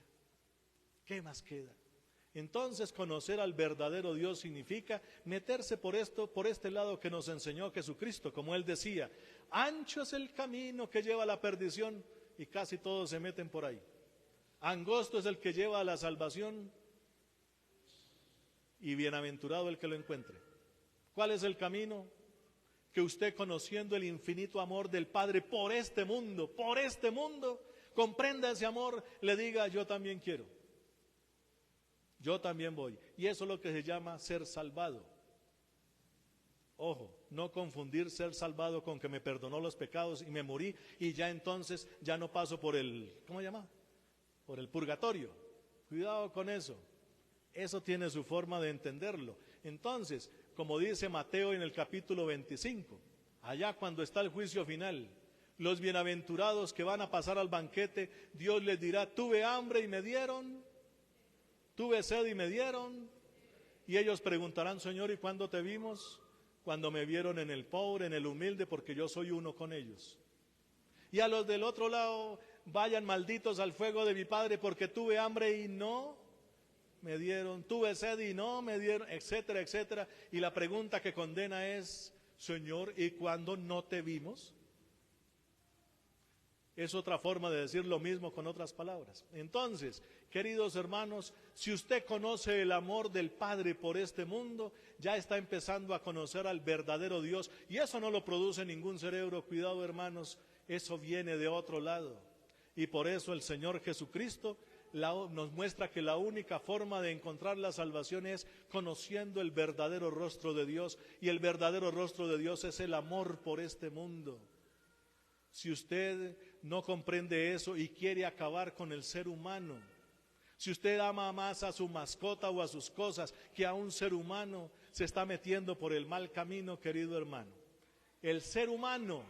¿Qué más queda? Entonces, conocer al verdadero Dios significa meterse por este lado que nos enseñó Jesucristo. Como Él decía, ancho es el camino que lleva a la perdición, y casi todos se meten por ahí. Angosto es el que lleva a la salvación, y bienaventurado el que lo encuentre. ¿Cuál es el camino? Que usted, conociendo el infinito amor del Padre por este mundo, comprenda ese amor, le diga: yo también quiero, yo también voy. Y eso es lo que se llama ser salvado. Ojo, no confundir ser salvado con que me perdonó los pecados y me morí y ya entonces ya no paso por el, ¿cómo se llama? Por el purgatorio. Cuidado con eso. Eso tiene su forma de entenderlo. Entonces, como dice Mateo en el capítulo 25, allá cuando está el juicio final, los bienaventurados que van a pasar al banquete, Dios les dirá: tuve hambre y me dieron, tuve sed y me dieron. Y ellos preguntarán: Señor, ¿y cuándo te vimos? Cuando me vieron en el pobre, en el humilde, porque yo soy uno con ellos. Y a los del otro lado: vayan malditos al fuego de mi Padre, porque tuve hambre y no me dieron, tuve sed y no me dieron, etcétera, etcétera. Y la pregunta que condena es: Señor, ¿y cuándo no te vimos? Es otra forma de decir lo mismo con otras palabras. Entonces, queridos hermanos, si usted conoce el amor del Padre por este mundo, ya está empezando a conocer al verdadero Dios. Y eso no lo produce ningún cerebro, cuidado hermanos, eso viene de otro lado. Y por eso el Señor Jesucristo nos muestra que la única forma de encontrar la salvación es conociendo el verdadero rostro de Dios, y el verdadero rostro de Dios es el amor por este mundo. Si usted no comprende eso y quiere acabar con el ser humano, si usted ama más a su mascota o a sus cosas que a un ser humano, se está metiendo por el mal camino, querido hermano. El ser humano,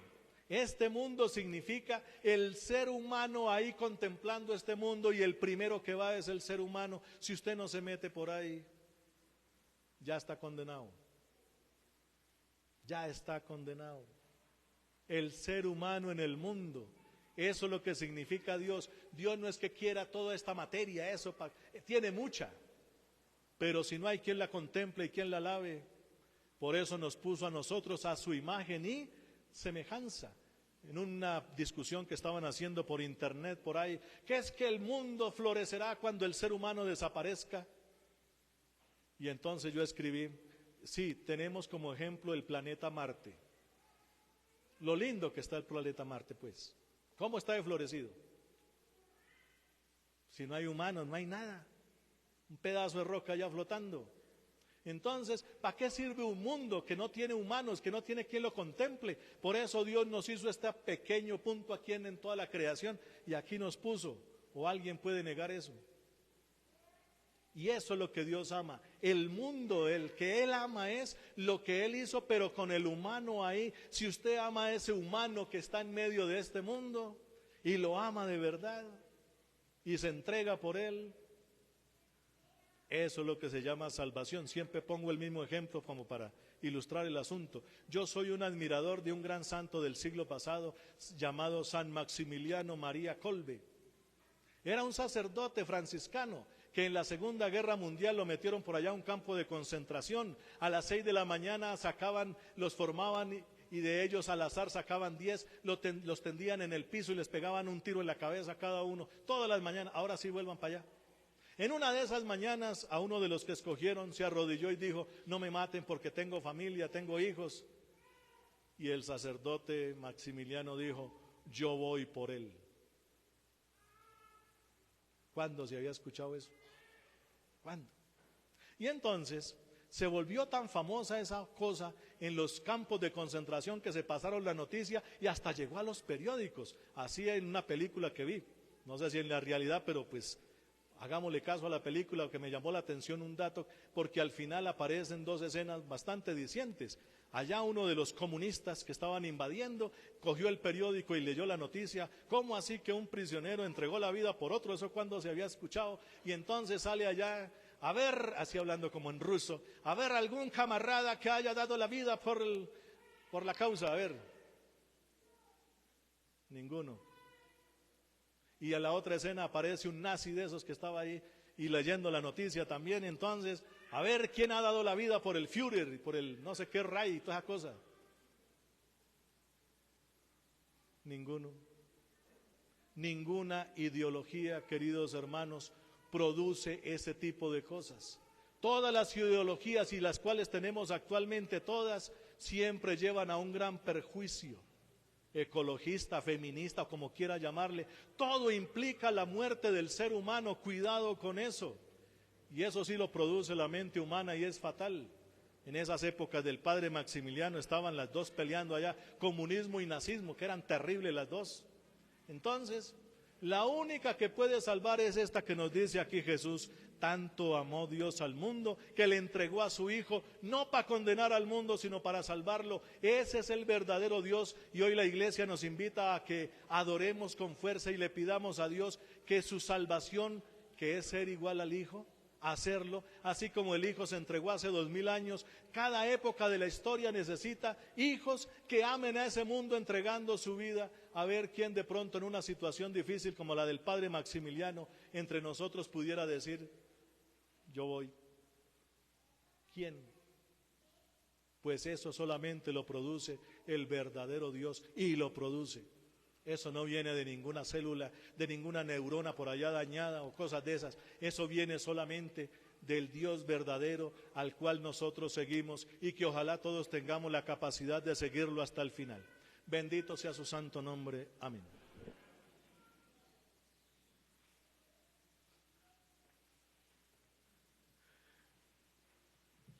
este mundo significa el ser humano ahí contemplando este mundo, y el primero que va es el ser humano. Si usted no se mete por ahí, ya está condenado. Ya está condenado. El ser humano en el mundo, eso es lo que significa Dios. Dios no es que quiera toda esta materia, eso tiene mucha, pero si no hay quien la contemple y quien la alabe, Por eso nos puso a nosotros a su imagen y semejanza. En una discusión que estaban haciendo por internet por ahí, ¿qué es que el mundo florecerá cuando el ser humano desaparezca? Y entonces yo escribí, sí, tenemos como ejemplo el planeta Marte. Lo lindo que está el planeta Marte, pues. ¿Cómo está de florecido? Si no hay humanos, no hay nada. Un pedazo de roca allá flotando. Entonces, ¿para qué sirve un mundo que no tiene humanos, que no tiene quien lo contemple? Por eso Dios nos hizo este pequeño punto aquí en toda la creación y aquí nos puso. ¿O alguien puede negar eso? Y eso es lo que Dios ama. El mundo, el que Él ama es lo que Él hizo, pero con el humano ahí. Si usted ama a ese humano que está en medio de este mundo y lo ama de verdad y se entrega por Él, eso es lo que se llama salvación. Siempre pongo el mismo ejemplo como para ilustrar el asunto. Yo soy un admirador de un gran santo del siglo pasado llamado San Maximiliano María Kolbe. Era un sacerdote franciscano que en la Segunda Guerra Mundial lo metieron por allá a un campo de concentración. A las 6 de la mañana sacaban, los formaban y de ellos al azar sacaban 10, los tendían en el piso y les pegaban un tiro en la cabeza a cada uno, todas las mañanas. Ahora sí vuelvan para allá. En una de esas mañanas a uno de los que escogieron se arrodilló y dijo, no me maten porque tengo familia, tengo hijos. Y el sacerdote Maximiliano dijo, yo voy por él. ¿Cuándo se había escuchado eso? ¿Cuándo? Y entonces se volvió tan famosa esa cosa en los campos de concentración que se pasaron la noticia y hasta llegó a los periódicos. Así en una película que vi, no sé si en la realidad, pero pues hagámosle caso a la película, que me llamó la atención un dato, porque al final aparecen dos escenas bastante dicientes. Allá uno de los comunistas que estaban invadiendo cogió el periódico y leyó la noticia. ¿Cómo así que un prisionero entregó la vida por otro? Eso cuando se había escuchado. Y entonces sale allá, a ver, así hablando como en ruso, a ver algún camarada que haya dado la vida por la causa, a ver. Ninguno. Y en la otra escena aparece un nazi de esos que estaba ahí y leyendo la noticia también. Entonces, a ver quién ha dado la vida por el Führer, por el no sé qué Reich y toda esa cosa. Ninguno. Ninguna ideología, queridos hermanos, produce ese tipo de cosas. Todas las ideologías y las cuales tenemos actualmente, todas siempre llevan a un gran perjuicio. Ecologista, feminista, como quiera llamarle, todo implica la muerte del ser humano. Cuidado con eso. Y eso sí lo produce la mente humana y es fatal. En esas épocas del padre Maximiliano estaban las dos peleando allá, comunismo y nazismo, que eran terribles las dos. Entonces, la única que puede salvar es esta que nos dice aquí Jesús: tanto amó Dios al mundo que le entregó a su Hijo, no para condenar al mundo, sino para salvarlo. Ese es el verdadero Dios, y hoy la iglesia nos invita a que adoremos con fuerza y le pidamos a Dios que su salvación, que es ser igual al Hijo, hacerlo, así como el Hijo se entregó hace 2000 años. Cada época de la historia necesita hijos que amen a ese mundo entregando su vida, a ver quién de pronto en una situación difícil como la del padre Maximiliano entre nosotros pudiera decir, yo voy. ¿Quién? Pues eso solamente lo produce el verdadero Dios, y lo produce. Eso no viene de ninguna célula, de ninguna neurona por allá dañada o cosas de esas. Eso viene solamente del Dios verdadero al cual nosotros seguimos, y que ojalá todos tengamos la capacidad de seguirlo hasta el final. Bendito sea su santo nombre. Amén.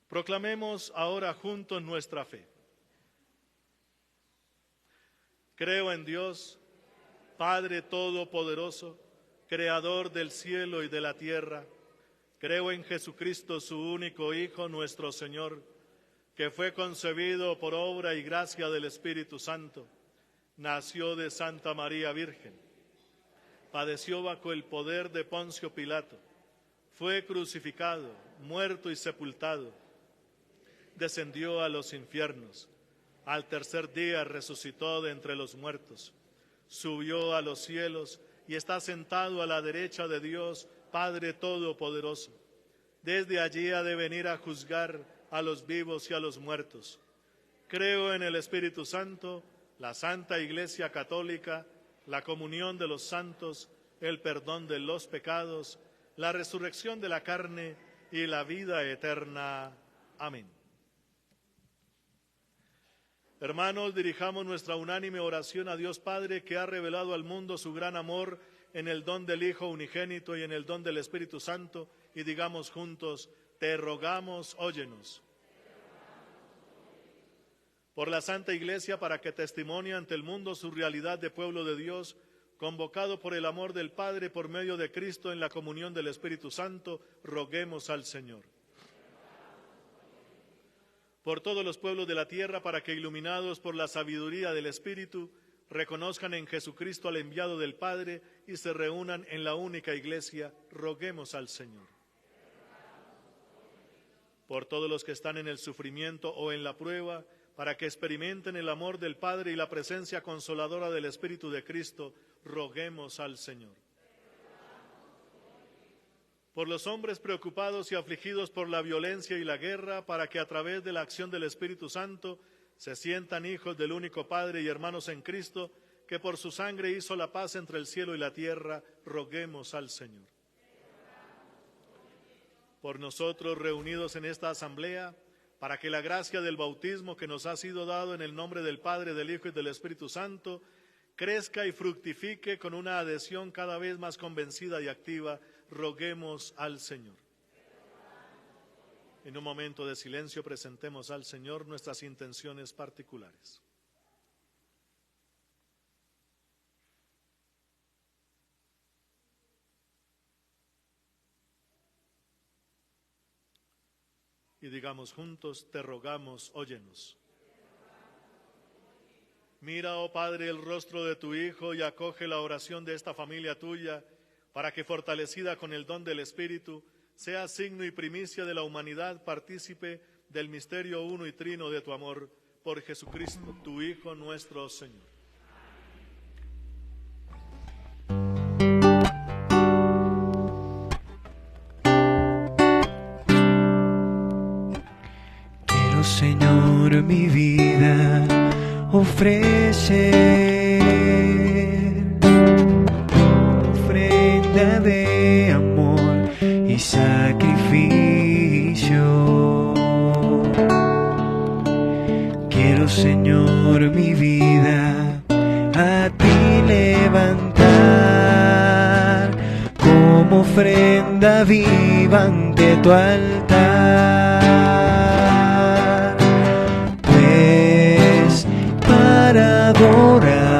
Proclamemos ahora juntos nuestra fe. Creo en Dios, Padre Todopoderoso, Creador del cielo y de la tierra. Creo en Jesucristo, su único Hijo, nuestro Señor, que fue concebido por obra y gracia del Espíritu Santo. Nació de Santa María Virgen. Padeció bajo el poder de Poncio Pilato. Fue crucificado, muerto y sepultado. Descendió a los infiernos. Al tercer día resucitó de entre los muertos, subió a los cielos y está sentado a la derecha de Dios, Padre Todopoderoso. Desde allí ha de venir a juzgar a los vivos y a los muertos. Creo en el Espíritu Santo, la Santa Iglesia Católica, la comunión de los santos, el perdón de los pecados, la resurrección de la carne y la vida eterna. Amén. Hermanos, dirijamos nuestra unánime oración a Dios Padre, que ha revelado al mundo su gran amor en el don del Hijo unigénito y en el don del Espíritu Santo, y digamos juntos: te rogamos, óyenos. Por la Santa Iglesia, para que testimonie ante el mundo su realidad de pueblo de Dios, convocado por el amor del Padre por medio de Cristo en la comunión del Espíritu Santo, roguemos al Señor. Por todos los pueblos de la tierra, para que, iluminados por la sabiduría del Espíritu, reconozcan en Jesucristo al enviado del Padre y se reúnan en la única Iglesia, roguemos al Señor. Por todos los que están en el sufrimiento o en la prueba, para que experimenten el amor del Padre y la presencia consoladora del Espíritu de Cristo, roguemos al Señor. Por los hombres preocupados y afligidos por la violencia y la guerra, para que a través de la acción del Espíritu Santo se sientan hijos del único Padre y hermanos en Cristo, que por su sangre hizo la paz entre el cielo y la tierra, roguemos al Señor. Por nosotros reunidos en esta asamblea, para que la gracia del bautismo que nos ha sido dado en el nombre del Padre, del Hijo y del Espíritu Santo crezca y fructifique con una adhesión cada vez más convencida y activa, roguemos al Señor. En un momento de silencio presentemos al Señor nuestras intenciones particulares. Y digamos juntos: te rogamos, óyenos. Mira, oh Padre, el rostro de tu Hijo y acoge la oración de esta familia tuya, para que, fortalecida con el don del Espíritu, sea signo y primicia de la humanidad, partícipe del misterio uno y trino de tu amor, por Jesucristo, tu Hijo nuestro Señor. Quiero, Señor, mi vida ofrecer, ofrenda de amor y sacrificio. Quiero, Señor, mi vida a ti levantar como ofrenda viva ante tu altar, pues para adorar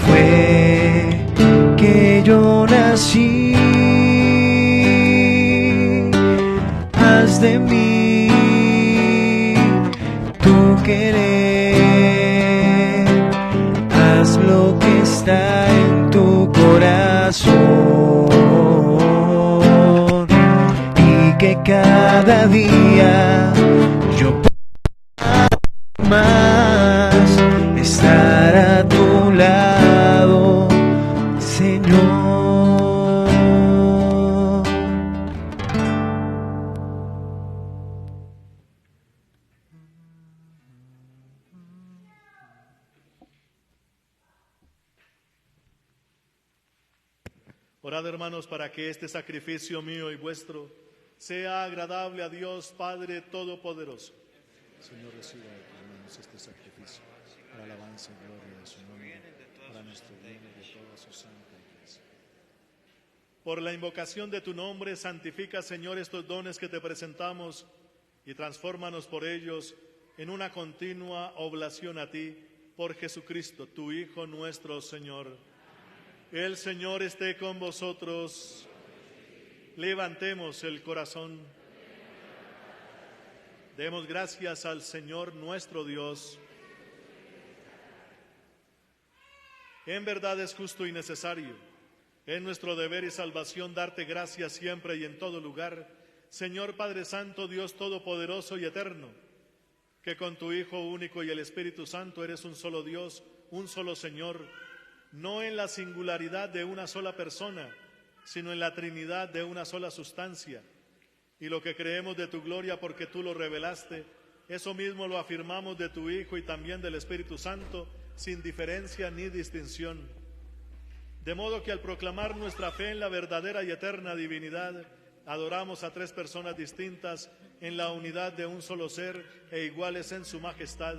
fue que yo nací. Haz de mí tu querer, haz lo que está en tu corazón, y que cada día yo pueda más estar a tu lado, Señor. Orad, hermanos, para que este sacrificio mío y vuestro sea agradable a Dios Padre Todopoderoso. Señor, reciba de tus manos este sacrificio, para alabanza y gloria de su nombre, para nuestro bien y de toda su santa Iglesia. Por la invocación de tu nombre, santifica, Señor, estos dones que te presentamos y transfórmanos por ellos en una continua oblación a ti, por Jesucristo, tu Hijo nuestro Señor. El Señor esté con vosotros. Levantemos el corazón. Demos gracias al Señor nuestro Dios. En verdad es justo y necesario, es nuestro deber y salvación darte gracias siempre y en todo lugar, Señor Padre Santo, Dios Todopoderoso y Eterno, que con tu Hijo único y el Espíritu Santo eres un solo Dios, un solo Señor, no en la singularidad de una sola persona, sino en la Trinidad de una sola sustancia, y lo que creemos de tu gloria porque tú lo revelaste, eso mismo lo afirmamos de tu Hijo y también del Espíritu Santo, sin diferencia ni distinción. De modo que al proclamar nuestra fe en la verdadera y eterna divinidad, adoramos a tres personas distintas en la unidad de un solo ser e iguales en su majestad,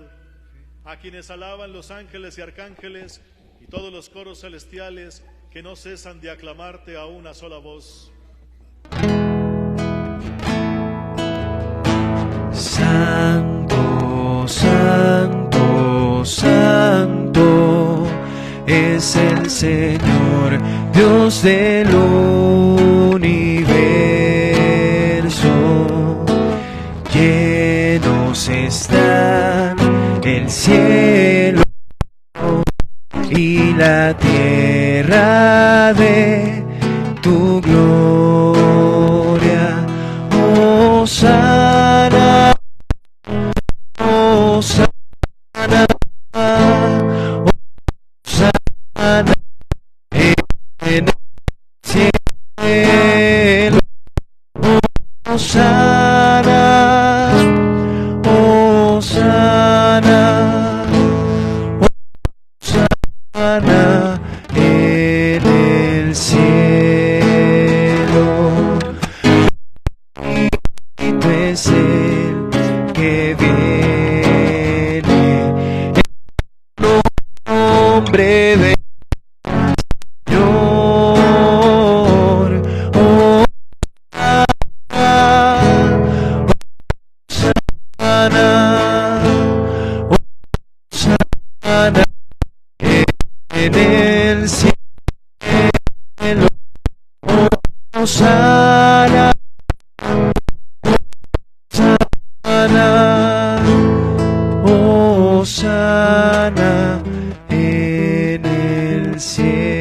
a quienes alaban los ángeles y arcángeles y todos los coros celestiales que no cesan de aclamarte a una sola voz. Santo, santo, santo es el Señor, Dios del universo. Llenos están el cielo y la tierra de tu gloria. Hosana, Hosana, Hosana en el cielo. Hosana, Hosana, Hosana en el cielo. Bendito es el que viene en nombre del Señor. Hosana, Hosana en el cielo. Hosana, Hosana en el cielo.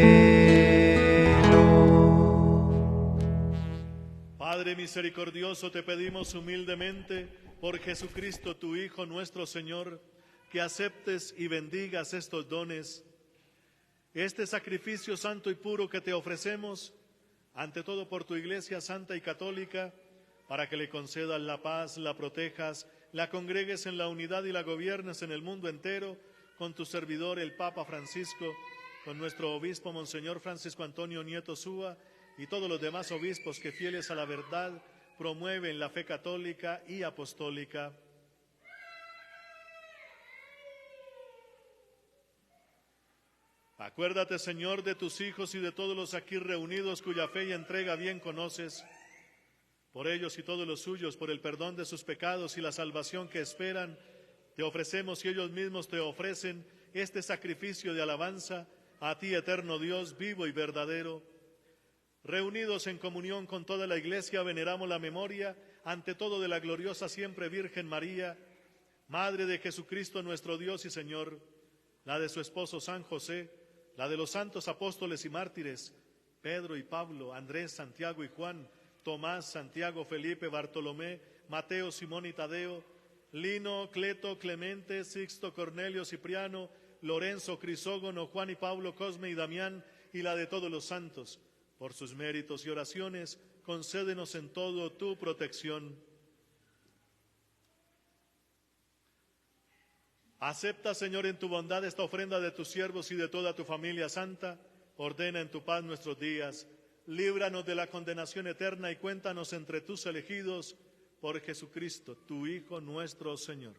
Padre misericordioso, te pedimos humildemente por Jesucristo, tu Hijo nuestro Señor, que aceptes y bendigas estos dones, este sacrificio santo y puro que te ofrecemos, ante todo por tu Iglesia santa y católica, para que le concedas la paz, la protejas, la congregues en la unidad y la gobiernes en el mundo entero, con tu servidor el Papa Francisco, con nuestro obispo Monseñor Francisco Antonio Nieto Súa y todos los demás obispos que fieles a la verdad promueven la fe católica y apostólica. Acuérdate, Señor, de tus hijos y de todos los aquí reunidos cuya fe y entrega bien conoces. Por ellos y todos los suyos, por el perdón de sus pecados y la salvación que esperan, te ofrecemos y ellos mismos te ofrecen este sacrificio de alabanza a ti, eterno Dios, vivo y verdadero. Reunidos en comunión con toda la Iglesia, veneramos la memoria, ante todo, de la gloriosa siempre Virgen María, Madre de Jesucristo nuestro Dios y Señor, la de su esposo San José, la de los santos apóstoles y mártires, Pedro y Pablo, Andrés, Santiago y Juan, Tomás, Santiago, Felipe, Bartolomé, Mateo, Simón y Tadeo, Lino, Cleto, Clemente, Sixto, Cornelio, Cipriano, Lorenzo, Crisógono, Juan y Pablo, Cosme y Damián, y la de todos los santos. Por sus méritos y oraciones, concédenos en todo tu protección. Acepta, Señor, en tu bondad esta ofrenda de tus siervos y de toda tu familia santa. Ordena en tu paz nuestros días. Líbranos de la condenación eterna y cuéntanos entre tus elegidos por Jesucristo, tu Hijo nuestro Señor.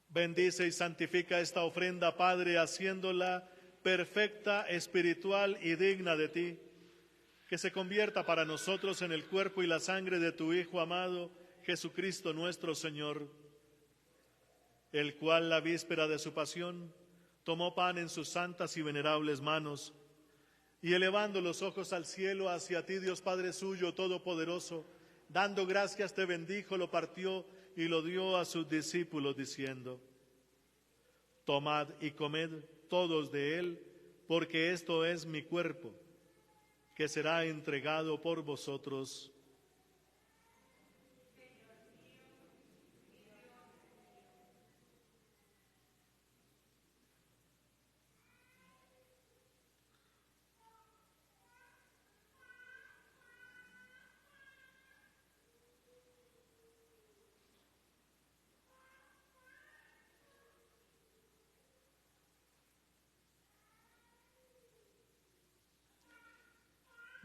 Bendice y santifica esta ofrenda, Padre, haciéndola perfecta, espiritual y digna de ti. Que se convierta para nosotros en el cuerpo y la sangre de tu Hijo amado, Jesucristo nuestro Señor, el cual la víspera de su pasión tomó pan en sus santas y venerables manos, y elevando los ojos al cielo hacia ti, Dios Padre suyo todopoderoso, dando gracias te bendijo, lo partió y lo dio a sus discípulos diciendo: tomad y comed todos de él, porque esto es mi cuerpo, que será entregado por vosotros.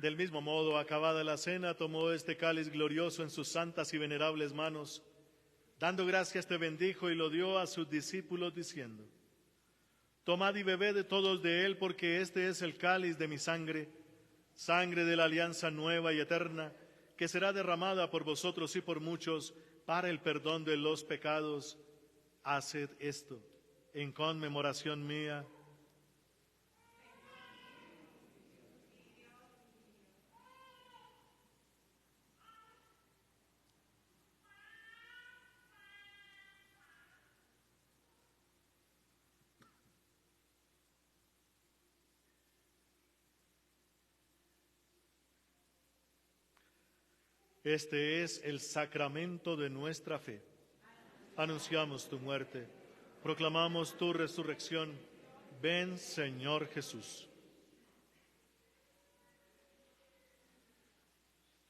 Del mismo modo, acabada la cena, tomó este cáliz glorioso en sus santas y venerables manos. Dando gracias, te bendijo y lo dio a sus discípulos, diciendo: Tomad y bebed todos de él, porque este es el cáliz de mi sangre, sangre de la alianza nueva y eterna, que será derramada por vosotros y por muchos para el perdón de los pecados. Haced esto en conmemoración mía. Este es el sacramento de nuestra fe. Anunciamos tu muerte, proclamamos tu resurrección. Ven, Señor Jesús.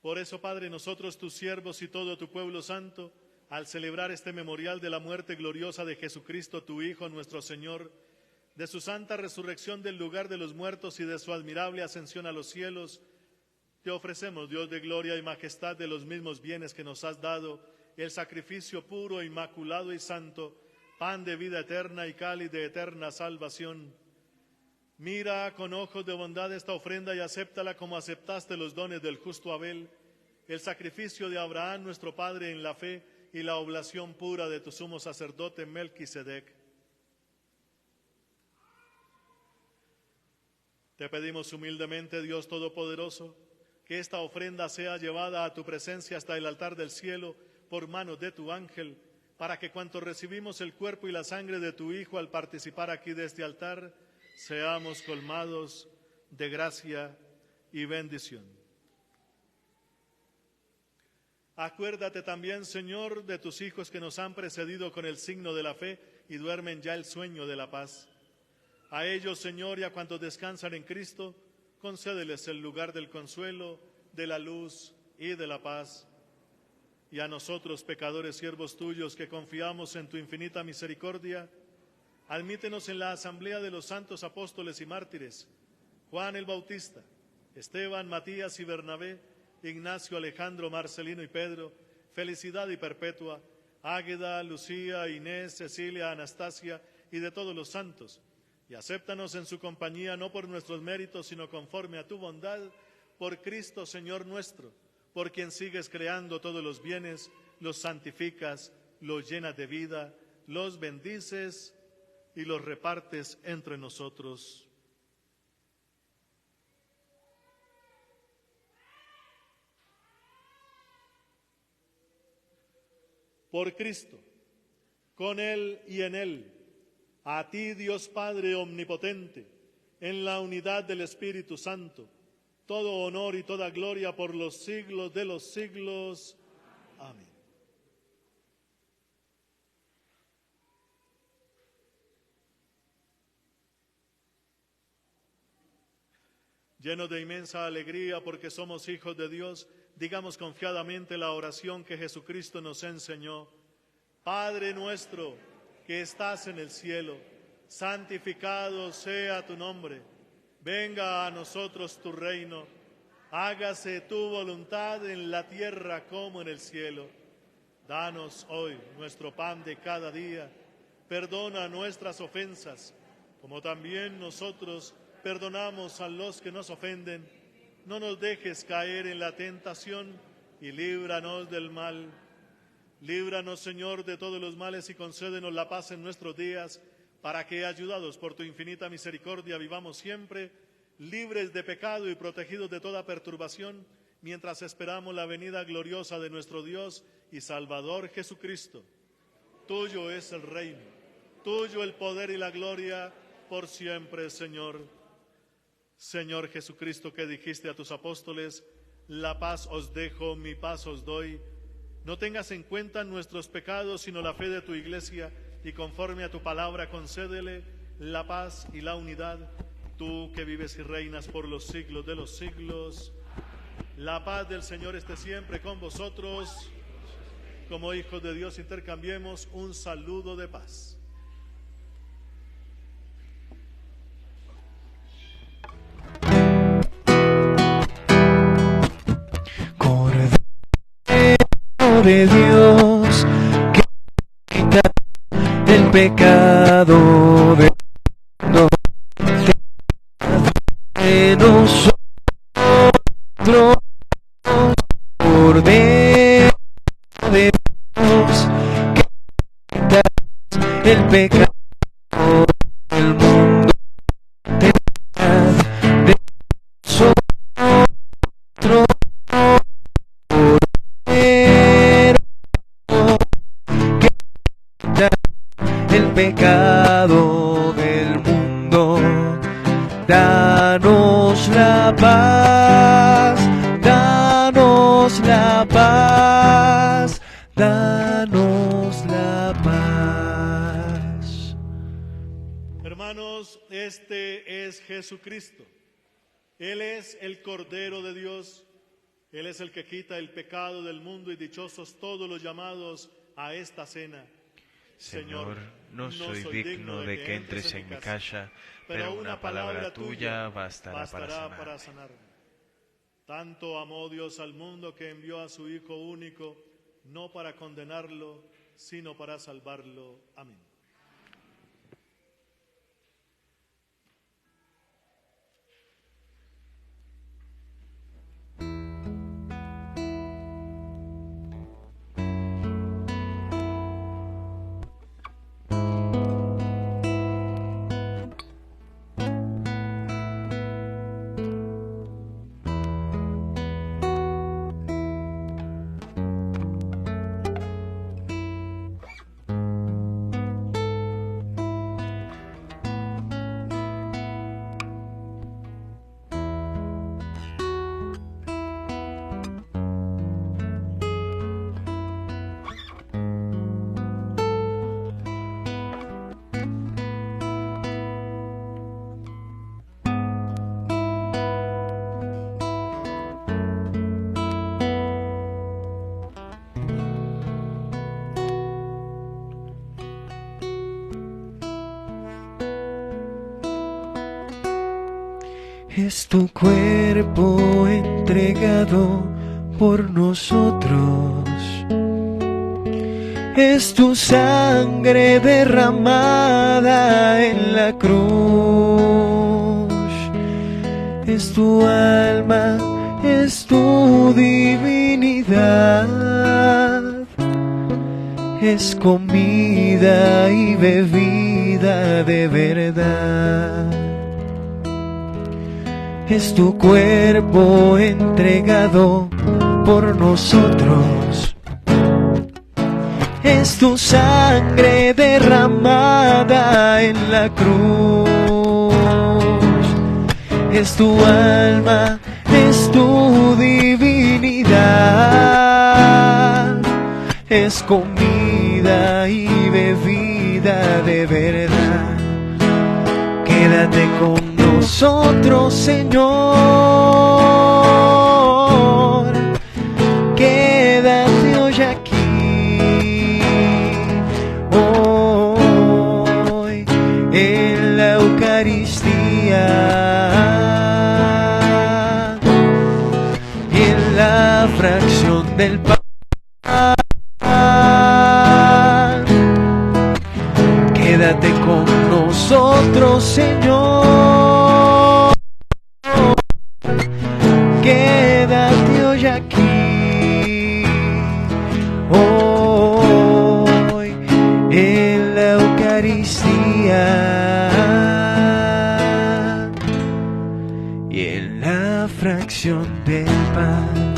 Por eso, Padre, nosotros, tus siervos y todo tu pueblo santo, al celebrar este memorial de la muerte gloriosa de Jesucristo, tu Hijo, nuestro Señor, de su santa resurrección del lugar de los muertos y de su admirable ascensión a los cielos, te ofrecemos, Dios de gloria y majestad, de los mismos bienes que nos has dado, el sacrificio puro, inmaculado y santo, pan de vida eterna y cáliz de eterna salvación. Mira con ojos de bondad esta ofrenda y acéptala como aceptaste los dones del justo Abel, el sacrificio de Abraham, nuestro Padre en la fe, y la oblación pura de tu sumo sacerdote Melquisedec. Te pedimos humildemente, Dios Todopoderoso, que esta ofrenda sea llevada a tu presencia hasta el altar del cielo por manos de tu ángel, para que cuanto recibimos el cuerpo y la sangre de tu Hijo al participar aquí de este altar, seamos colmados de gracia y bendición. Acuérdate también, Señor, de tus hijos que nos han precedido con el signo de la fe y duermen ya el sueño de la paz. A ellos, Señor, y a cuantos descansan en Cristo, concédeles el lugar del consuelo, de la luz y de la paz. Y a nosotros, pecadores, siervos tuyos, que confiamos en tu infinita misericordia, admítenos en la asamblea de los santos apóstoles y mártires, Juan el Bautista, Esteban, Matías y Bernabé, Ignacio, Alejandro, Marcelino y Pedro, Felicidad y Perpetua, Águeda, Lucía, Inés, Cecilia, Anastasia y de todos los santos. Y acéptanos en su compañía, no por nuestros méritos, sino conforme a tu bondad, por Cristo Señor nuestro, por quien sigues creando todos los bienes, los santificas, los llenas de vida, los bendices y los repartes entre nosotros. Por Cristo, con Él y en Él, a ti, Dios Padre omnipotente, en la unidad del Espíritu Santo, todo honor y toda gloria por los siglos de los siglos. Amén. Llenos de inmensa alegría porque somos hijos de Dios, digamos confiadamente la oración que Jesucristo nos enseñó. Padre nuestro, que estás en el cielo, santificado sea tu nombre. Venga a nosotros tu reino. Hágase tu voluntad en la tierra como en el cielo. Danos hoy nuestro pan de cada día. Perdona nuestras ofensas, como también nosotros perdonamos a los que nos ofenden. No nos dejes caer en la tentación y líbranos del mal. Líbranos, Señor, de todos los males y concédenos la paz en nuestros días, para que, ayudados por tu infinita misericordia, vivamos siempre libres de pecado y protegidos de toda perturbación, mientras esperamos la venida gloriosa de nuestro Dios y Salvador Jesucristo. Tuyo es el reino, tuyo el poder y la gloria, por siempre, Señor. Señor Jesucristo, que dijiste a tus apóstoles: la paz os dejo, mi paz os doy. No tengas en cuenta nuestros pecados, sino la fe de tu Iglesia, y conforme a tu palabra concédele la paz y la unidad, tú que vives y reinas por los siglos de los siglos. La paz del Señor esté siempre con vosotros. Como hijos de Dios intercambiemos un saludo de paz. de Dios que quita el pecado del mundo. De nosotros, Cordero de Dios que quita el pecado del mundo. De nosotros, el pecado del mundo. Danos la paz, danos la paz, danos la paz. Hermanos, este es Jesucristo. Él es el Cordero de Dios. Él es el que quita el pecado del mundo, y dichosos todos los llamados a esta cena. Señor, no soy digno de que entres en mi casa, pero una palabra tuya bastará para sanarme. Tanto amó Dios al mundo que envió a su Hijo único, no para condenarlo, sino para salvarlo. Amén. Es tu cuerpo entregado por nosotros, es tu sangre derramada en la cruz, es tu alma, es tu divinidad, es comida y bebida de verdad. Es tu cuerpo entregado por nosotros, es tu sangre derramada en la cruz, es tu alma, es tu divinidad, es comida y bebida de verdad. Quédate con nosotros, Señor, quédate hoy aquí, hoy en la Eucaristía y en la fracción del pan. Quédate con nosotros, Señor, quédate hoy aquí, hoy en la Eucaristía y en la fracción del pan.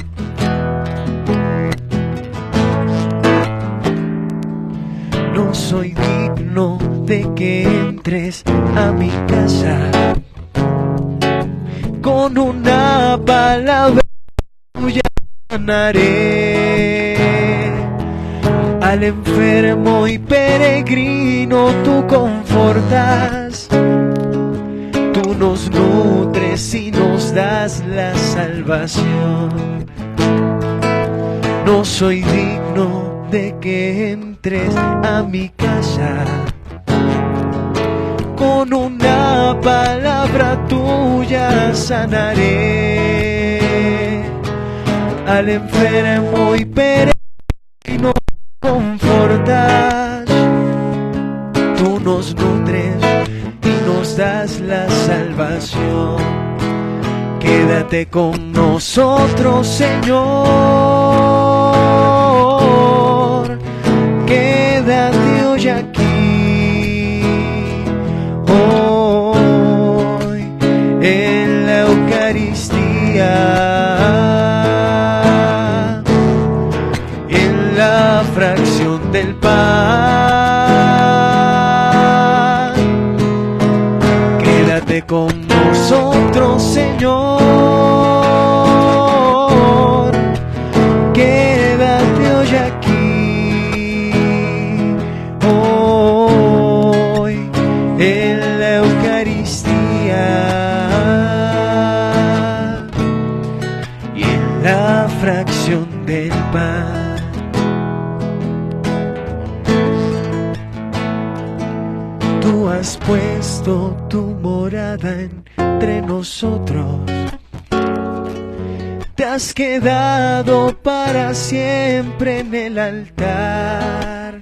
No soy digno de que entres a mi casa, con una palabra tuya sanaré. Al enfermo y peregrino tú confortas, tú nos nutres y nos das la salvación. No soy digno de que entres a mi casa, con una palabra tuya sanaré. Al enfermo y peregrino Quédate con nosotros, Señor. Quédate hoy aquí, hoy en la Eucaristía, en la fracción del pan. Quédate con nosotros, Señor. Quédate hoy aquí, hoy en la Eucaristía y en la fracción del pan. Tú has puesto tu morada entre nosotros. Te has quedado para siempre en el altar.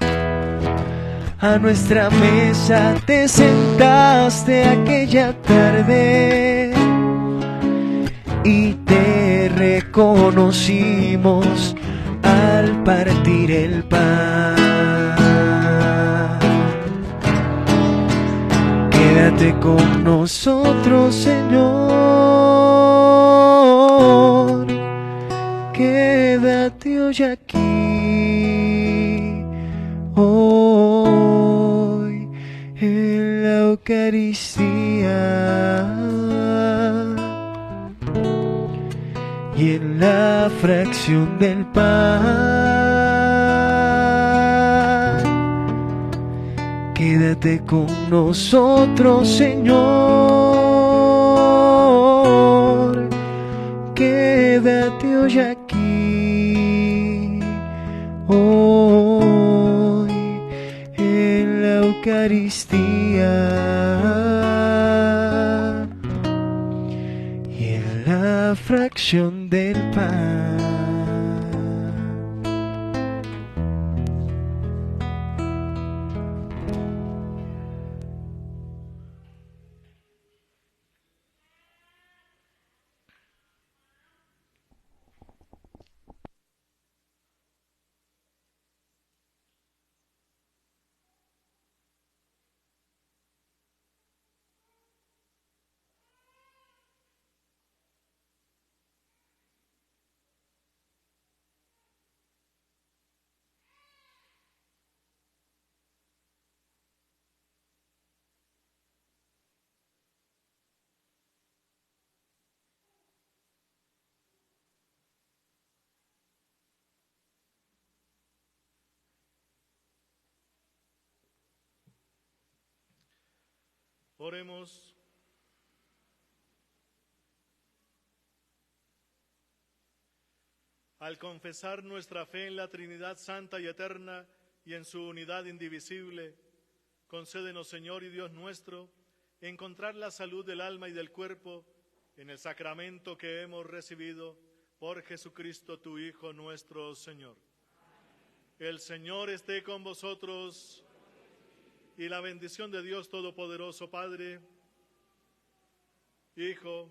A nuestra mesa te sentaste aquella tarde y te reconocimos al partir el pan. Quédate con nosotros, Señor. Quédate hoy aquí, hoy en la Eucaristía y en la fracción del pan. Quédate con nosotros, Señor. Quédate hoy aquí, hoy en la Eucaristía y en la fracción del pan. Oremos. Al confesar nuestra fe en la Trinidad Santa y Eterna y en su unidad indivisible, concédenos, Señor y Dios nuestro, encontrar la salud del alma y del cuerpo en el sacramento que hemos recibido por Jesucristo, tu Hijo nuestro Señor. El Señor esté con vosotros. Y la bendición de Dios Todopoderoso, Padre, Hijo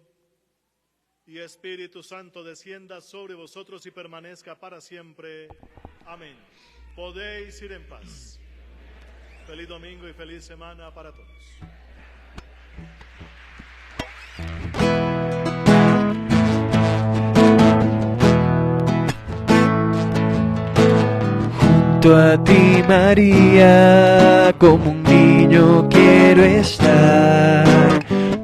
y Espíritu Santo descienda sobre vosotros y permanezca para siempre. Amén. Podéis ir en paz. Feliz domingo y feliz semana para todos. Junto a ti, María, como un niño quiero estar.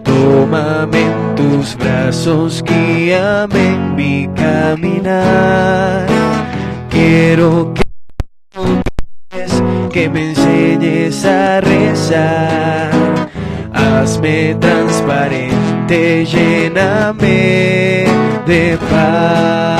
Tómame en tus brazos, guíame en mi caminar. Quiero que me enseñes a rezar. Hazme transparente, lléname de paz.